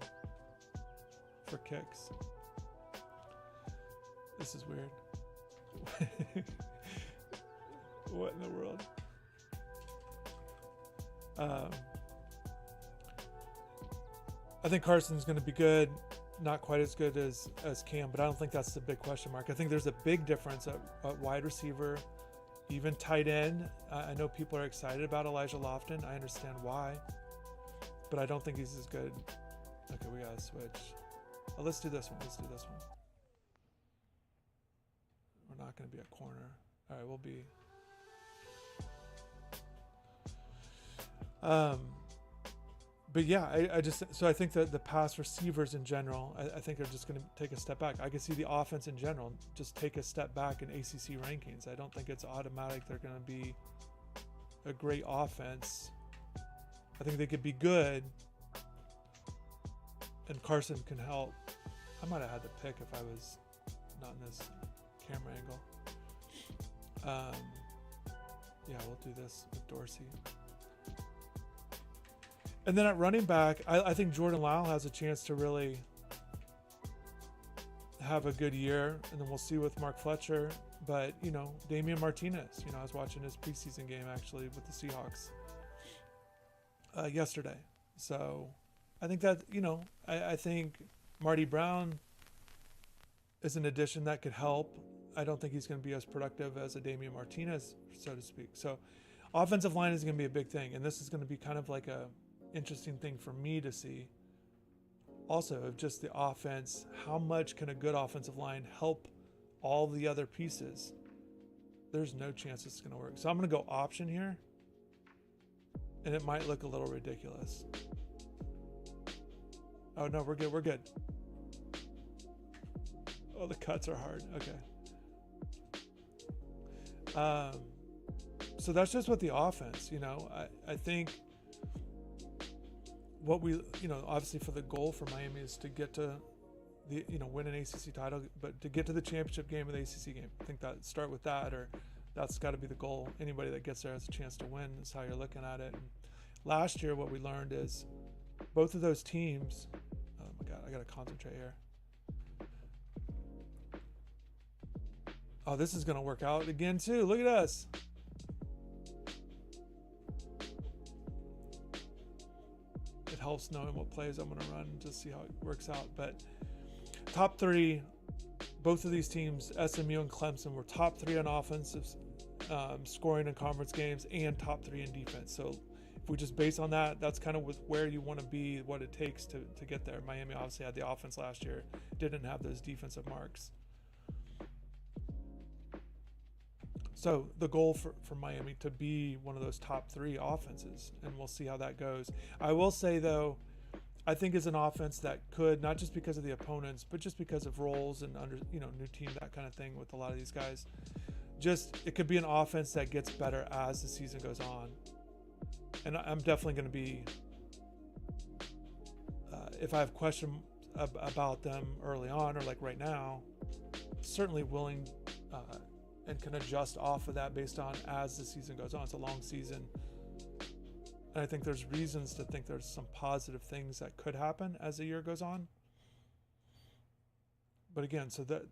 for kicks. This is weird. What in the world? I think Carson's going to be good, not quite as good as Cam, but I don't think that's the big question mark. I think there's a big difference at wide receiver, even tight end. I know people are excited about Elijah Lofton. I understand why, but I don't think he's as good. Okay, we got to switch. Oh, let's do this one. Let's do this one. We're not going to be a corner. All right, we'll be... But yeah, I think that the pass receivers in general, I think they're just going to take a step back. I can see the offense in general just take a step back in ACC rankings. I don't think it's automatic they're going to be a great offense. I think they could be good, and Carson can help. I might have had the pick if I was not in this camera angle. Yeah, we'll do this with Dorsey. And then at running back, I think Jordan Lyle has a chance to really have a good year, and then we'll see with Mark Fletcher. But, you know, Damian Martinez, I was watching his preseason game actually with the Seahawks yesterday. So I think that, I think Marty Brown is an addition that could help. I don't think he's going to be as productive as a Damian Martinez, so to speak. So offensive line is going to be a big thing, and this is going to be kind of like a interesting thing for me to see also of just the offense. How much can a good offensive line help all the other pieces? There's no chance it's going to work. So I'm going to go option here, and it might look a little ridiculous. Oh no, we're good. Oh, the cuts are hard. Okay. So that's just what the offense, I think what we, obviously for the goal for Miami is to get to the, win an ACC title, but to get to the championship game of the ACC game. I think that start with that, or that's got to be the goal. Anybody that gets there has a chance to win. Is how you're looking at it. And last year, what we learned is both of those teams. Oh my God, I got to concentrate here. Oh, this is going to work out again too. Look at us. It helps knowing what plays I'm going to run to see how it works out. But top three, both of these teams, SMU and Clemson, were top three on offensive scoring in conference games and top three in defense. So if we just base on that, that's kind of with where you want to be, what it takes to get there. Miami obviously had the offense last year, didn't have those defensive marks. So the goal for Miami to be one of those top three offenses, and we'll see how that goes. I will say though, I think is an offense that could, not just because of the opponents, but just because of roles and new team, that kind of thing with a lot of these guys. Just, it could be an offense that gets better as the season goes on. And I'm definitely going to be, if I have questions about them early on or like right now, certainly willing and can adjust off of that based on as the season goes on. It's a long season. And I think there's reasons to think there's some positive things that could happen as the year goes on. But again, so that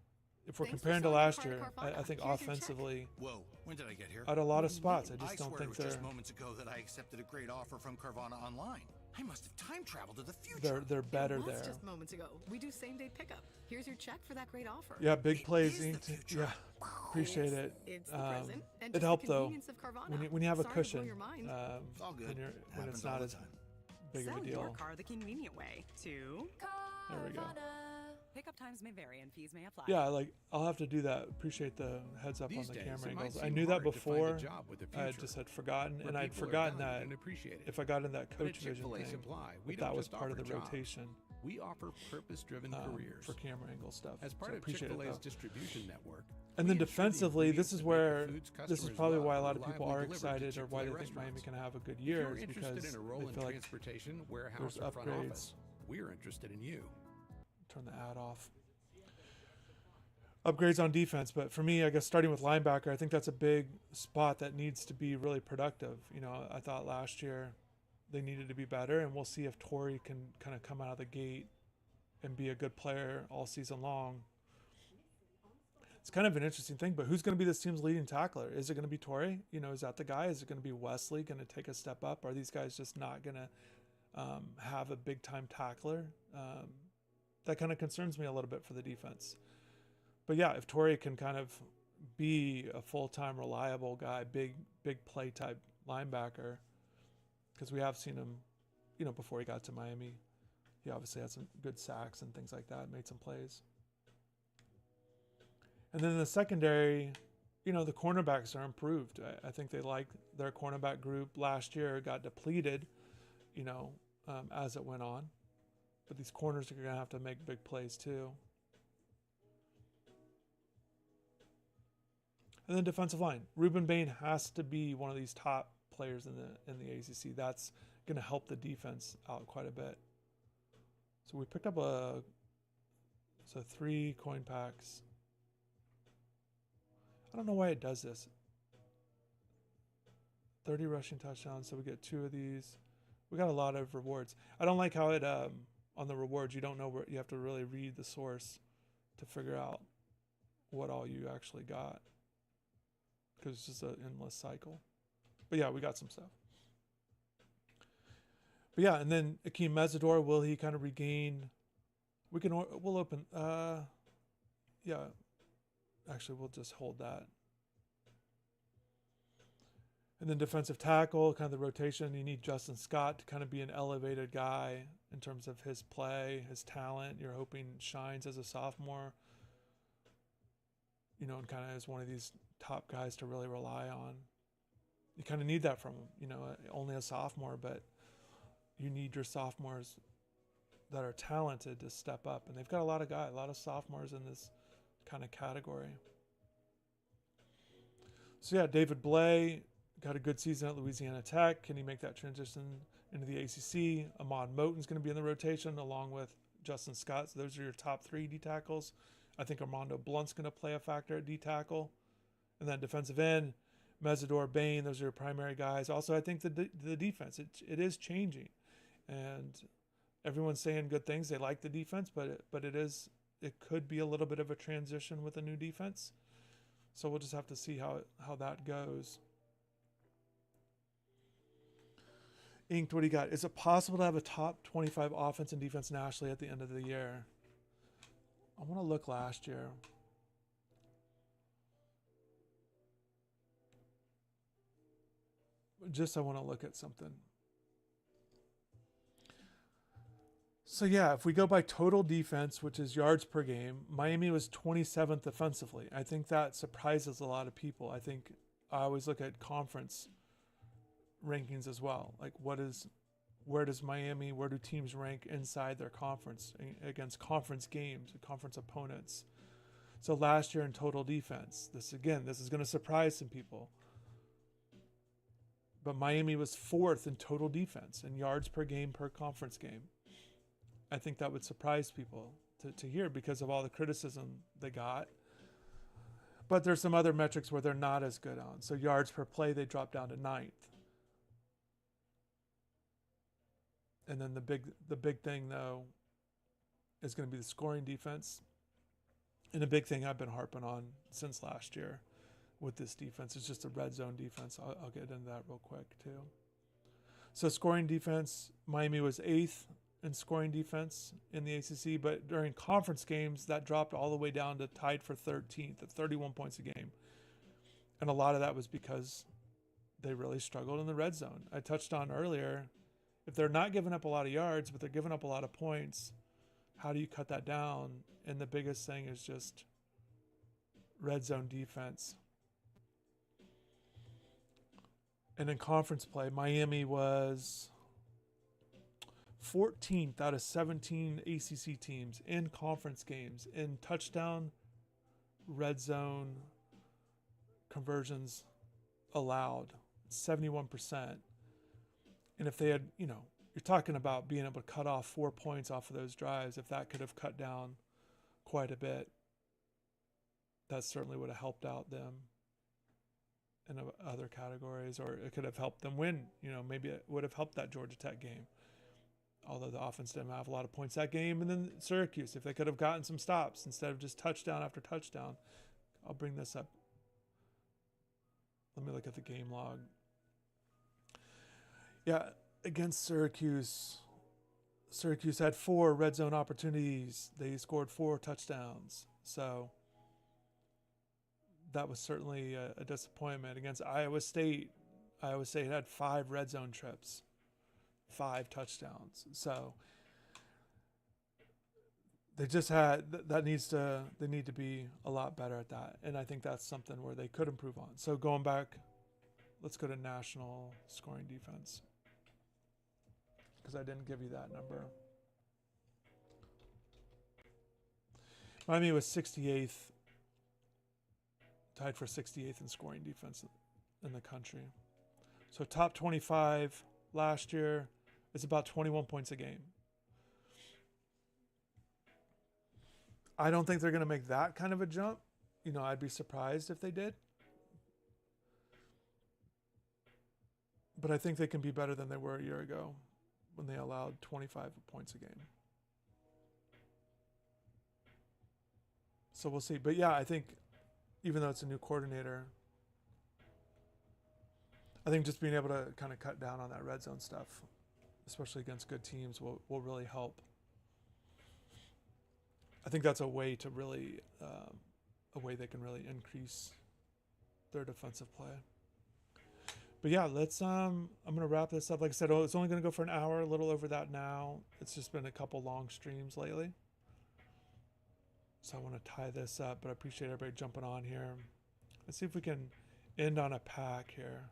if we're comparing to last year, I think offensively, whoa, when did I get here? At a lot of spots, I just don't think it was just moments ago that I accepted a great offer from Carvana Online. I must have time traveled to the future. They're better it was there. Just moments ago. We do same day pickup. Here's your check for that great offer. Yeah, big plays. Yeah, appreciate it. It's the present. And it helped though of when you have a Sorry cushion. It's all good. When it's not as big of a deal. Sell your car the convenient way to There we go. Pickup times may vary and fees may apply. Yeah, like I'll have to do that. Appreciate the heads up on the camera angles. I knew that before. I just had forgotten, and I'd forgotten that if I got in that coach vision thing, that was part of the rotation. We offer purpose-driven careers for camera angle stuff. As part So of appreciate it, Chick-fil-A's though. distribution network. And we then ensure the defensively, this ingredients is that make the where foods this is customers probably love why a lot of reliably people are delivered to excited, or why they Chick-fil-A think Miami restaurants. can have a good If year. you're is interested because in a role they in feel like transportation, warehouse, there's or front upgrades. office, we're interested in you. Turn the ad off. Upgrades on defense, but for me, I guess starting with linebacker, I think that's a big spot that needs to be really productive. You know, I thought last year they needed to be better, and we'll see if Torrey can kind of come out of the gate and be a good player all season long. It's kind of an interesting thing, but who's going to be this team's leading tackler? Is it going to be Torrey? You know, is that the guy? Is it going to be Wesley going to take a step up? Are these guys just not going to have a big-time tackler? That kind of concerns me a little bit for the defense. But yeah, if Torrey can kind of be a full-time, reliable guy, big play type linebacker, because we have seen him, you know, before he got to Miami, he obviously had some good sacks and things like that, made some plays. And then in the secondary, you know, the cornerbacks are improved. I think they like their cornerback group. Last year got depleted, you know, as it went on. But these corners are going to have to make big plays too. And then defensive line. Ruben Bain has to be one of these top players in the ACC. That's going to help the defense out quite a bit. So we picked up 3 coin packs. I don't know why it does this. 30 rushing touchdowns, so we get 2 of these. We got a lot of rewards. I don't like how it on the rewards, you don't know where you have to really read the source to figure out what all you actually got, because it's just an endless cycle. But yeah, we got some stuff. But yeah, and then Akeem Mesidor, will he kind of regain? We'll open. Yeah, actually, we'll just hold that. And then defensive tackle, kind of the rotation. You need Justin Scott to kind of be an elevated guy in terms of his play, his talent. You're hoping shines as a sophomore, you know, and kind of as one of these top guys to really rely on. You kind of need that from him, you know, only a sophomore, but you need your sophomores that are talented to step up. And they've got a lot of sophomores in this kind of category. So yeah, David Blay got a good season at Louisiana Tech. Can he make that transition into the ACC? Ahmad Moten's going to be in the rotation along with Justin Scott. So those are your top 3 D tackles. I think Armando Blunt's going to play a factor at D tackle. And then defensive end, Mesidor, Bain, those are your primary guys. Also, I think the defense, it is changing. And everyone's saying good things. They like the defense, but it could be a little bit of a transition with a new defense. So we'll just have to see how that goes. Inked, what do you got? Is it possible to have a top 25 offense and defense nationally at the end of the year? I want to look last year. I want to look at something. So yeah, if we go by total defense, which is yards per game, Miami was 27th defensively. I think that surprises a lot of people. I think I always look at conference rankings as well. Like where do teams rank inside their conference against conference games, conference opponents? So last year in total defense, this is going to surprise some people. But Miami was 4th in total defense and yards per game per conference game. I think that would surprise people to hear because of all the criticism they got. But there's some other metrics where they're not as good on. So yards per play, they dropped down to 9th. And then the big thing, though, is going to be the scoring defense. And a big thing I've been harping on since last year with this defense is just the red zone defense. I'll get into that real quick, too. So scoring defense, Miami was 8th in scoring defense in the ACC, but during conference games, that dropped all the way down to tied for 13th at 31 points a game. And a lot of that was because they really struggled in the red zone. I touched on earlier, if they're not giving up a lot of yards, but they're giving up a lot of points, how do you cut that down? And the biggest thing is just red zone defense. And in conference play, Miami was 14th out of 17 ACC teams in conference games in touchdown, red zone conversions allowed, 71%. And if they had, you know, you're talking about being able to cut off 4 points off of those drives, if that could have cut down quite a bit, that certainly would have helped out them in other categories, or it could have helped them win. You know, maybe it would have helped that Georgia Tech game, although the offense didn't have a lot of points that game. And then Syracuse, if they could have gotten some stops instead of just touchdown after touchdown. I'll bring this up. Let me look at the game log. Yeah, against Syracuse had 4 red zone opportunities. They scored 4 touchdowns. So that was certainly a disappointment. Against Iowa State had 5 red zone trips, 5 touchdowns. So they just had they need to be a lot better at that. And I think that's something where they could improve on. So going back, let's go to national scoring defense, because I didn't give you that number. Miami was 68th, tied for 68th in scoring defense in the country. So top 25 last year is about 21 points a game. I don't think they're going to make that kind of a jump. You know, I'd be surprised if they did. But I think they can be better than they were a year ago when they allowed 25 points a game. So we'll see. But yeah, I think even though it's a new coordinator, I think just being able to kind of cut down on that red zone stuff, especially against good teams, will really help. I think that's a way to really, a way they can really increase their defensive play. But yeah, let's, I'm going to wrap this up. Like I said, it's only going to go for an hour, a little over that now. It's just been a couple long streams lately. So I want to tie this up, but I appreciate everybody jumping on here. Let's see if we can end on a pack here.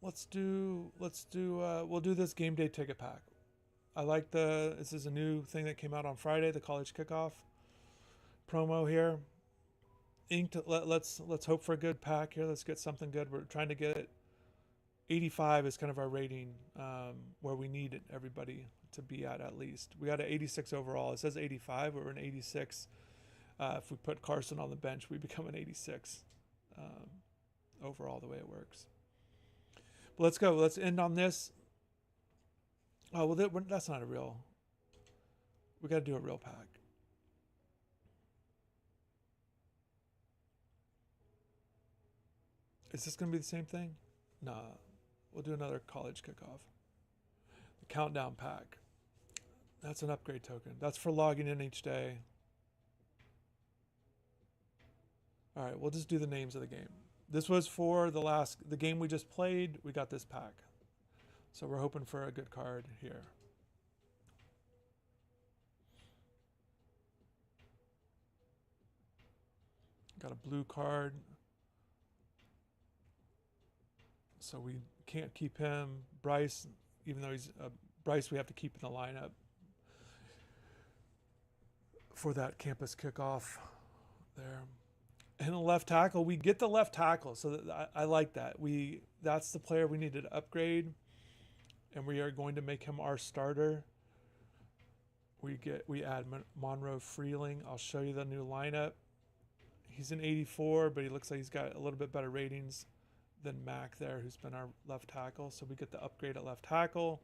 We'll do this game day ticket pack. I like this is a new thing that came out on Friday, the college kickoff promo here. Inked, let's hope for a good pack here. Let's get something good. We're trying to get it. 85 is kind of our rating, where we need everybody to be at least. We got an 86 overall. It says 85, but we're an 86. If we put Carson on the bench, we become an 86 overall, the way it works. But let's go. Let's end on this. Oh, well, that's not a real. We got to do a real pack. Is this going to be the same thing? Nah. We'll do another college kickoff. The countdown pack. That's an upgrade token. That's for logging in each day. All right, we'll just do the names of the game. This was for the game we just played. We got this pack. So we're hoping for a good card here. Got a blue card. So we can't keep him. Bryce, even though he's Bryce, we have to keep in the lineup for that campus kickoff there. And a left tackle, we get the left tackle, so I like that. That's the player we needed to upgrade, and we are going to make him our starter. We add Monroe Freeling. I'll show you the new lineup. He's an 84, but he looks like he's got a little bit better ratings than Mac there, who's been our left tackle. So we get the upgrade at left tackle,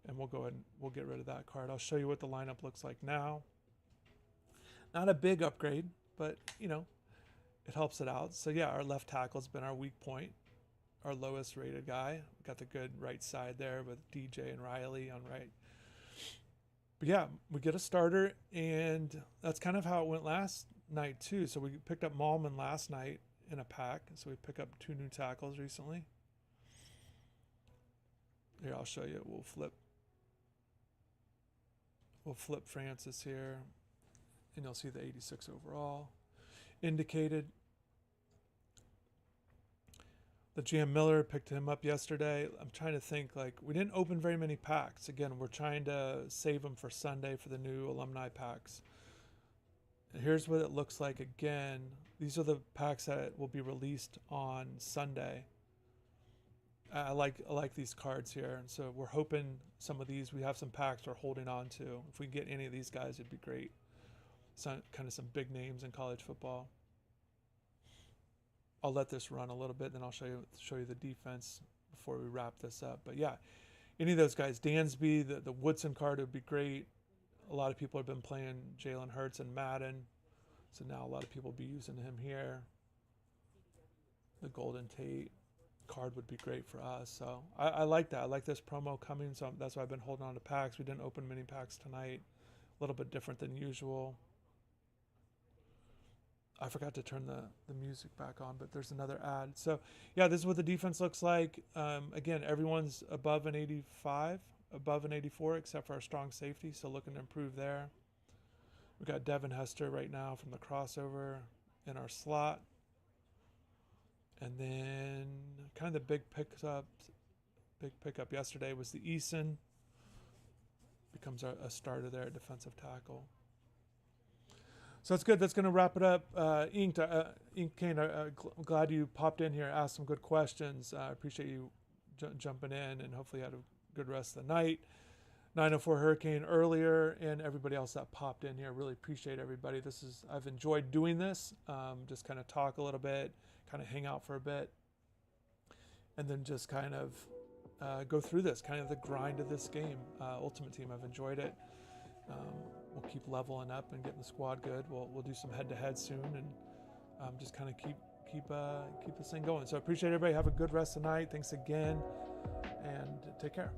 and we'll go ahead and we'll get rid of that card. I'll show you what the lineup looks like now. Not a big upgrade, but you know, it helps it out. So yeah, our left tackle's been our weak point, our lowest rated guy. We got the good right side there with DJ and Riley on right. But yeah, we get a starter, and that's kind of how it went last night too. So we picked up Malman last night in a pack. So we pick up 2 new tackles recently. Here, I'll show you. We'll flip Francis here. and you'll see the 86 overall indicated. The GM Miller, picked him up yesterday. I'm trying to think, like, we didn't open very many packs. Again, we're trying to save them for Sunday for the new alumni packs. Here's what it looks like again. These are the packs that will be released on Sunday. I like these cards here, and so we're hoping some of these, we have some packs we're holding on to. If we get any of these guys, it'd be great. Some kind of some big names in college football. I'll let this run a little bit, then I'll show you the defense before we wrap this up. But yeah, any of those guys, Dansby, the Woodson card would be great. A lot of people have been playing Jalen Hurts and Madden, so now a lot of people will be using him here. The Golden Tate card would be great for us. So I like that. I like this promo coming, so that's why I've been holding on to packs. We didn't open many packs tonight. A little bit different than usual. I forgot to turn the music back on, but there's another ad. So yeah, this is what the defense looks like. Again, everyone's above an 85, above an 84, except for our strong safety, so looking to improve there. We got Devin Hester right now from the crossover in our slot. And then kind of the big pickup yesterday was the Eason. Becomes a starter there at defensive tackle. So that's good. That's going to wrap it up. Ink Kane, I'm glad you popped in here, asked some good questions. I appreciate you jumping in, and hopefully you had a good rest of the night. 904 Hurricane earlier, and everybody else that popped in here. Really appreciate everybody. I've enjoyed doing this. Just kind of talk a little bit, kind of hang out for a bit, and then just kind of go through this, kind of the grind of this game. Ultimate Team, I've enjoyed it. We'll keep leveling up and getting the squad good. We'll do some head-to-head soon, and just kind of keep this thing going. So I appreciate everybody. Have a good rest of the night. Thanks again, and take care.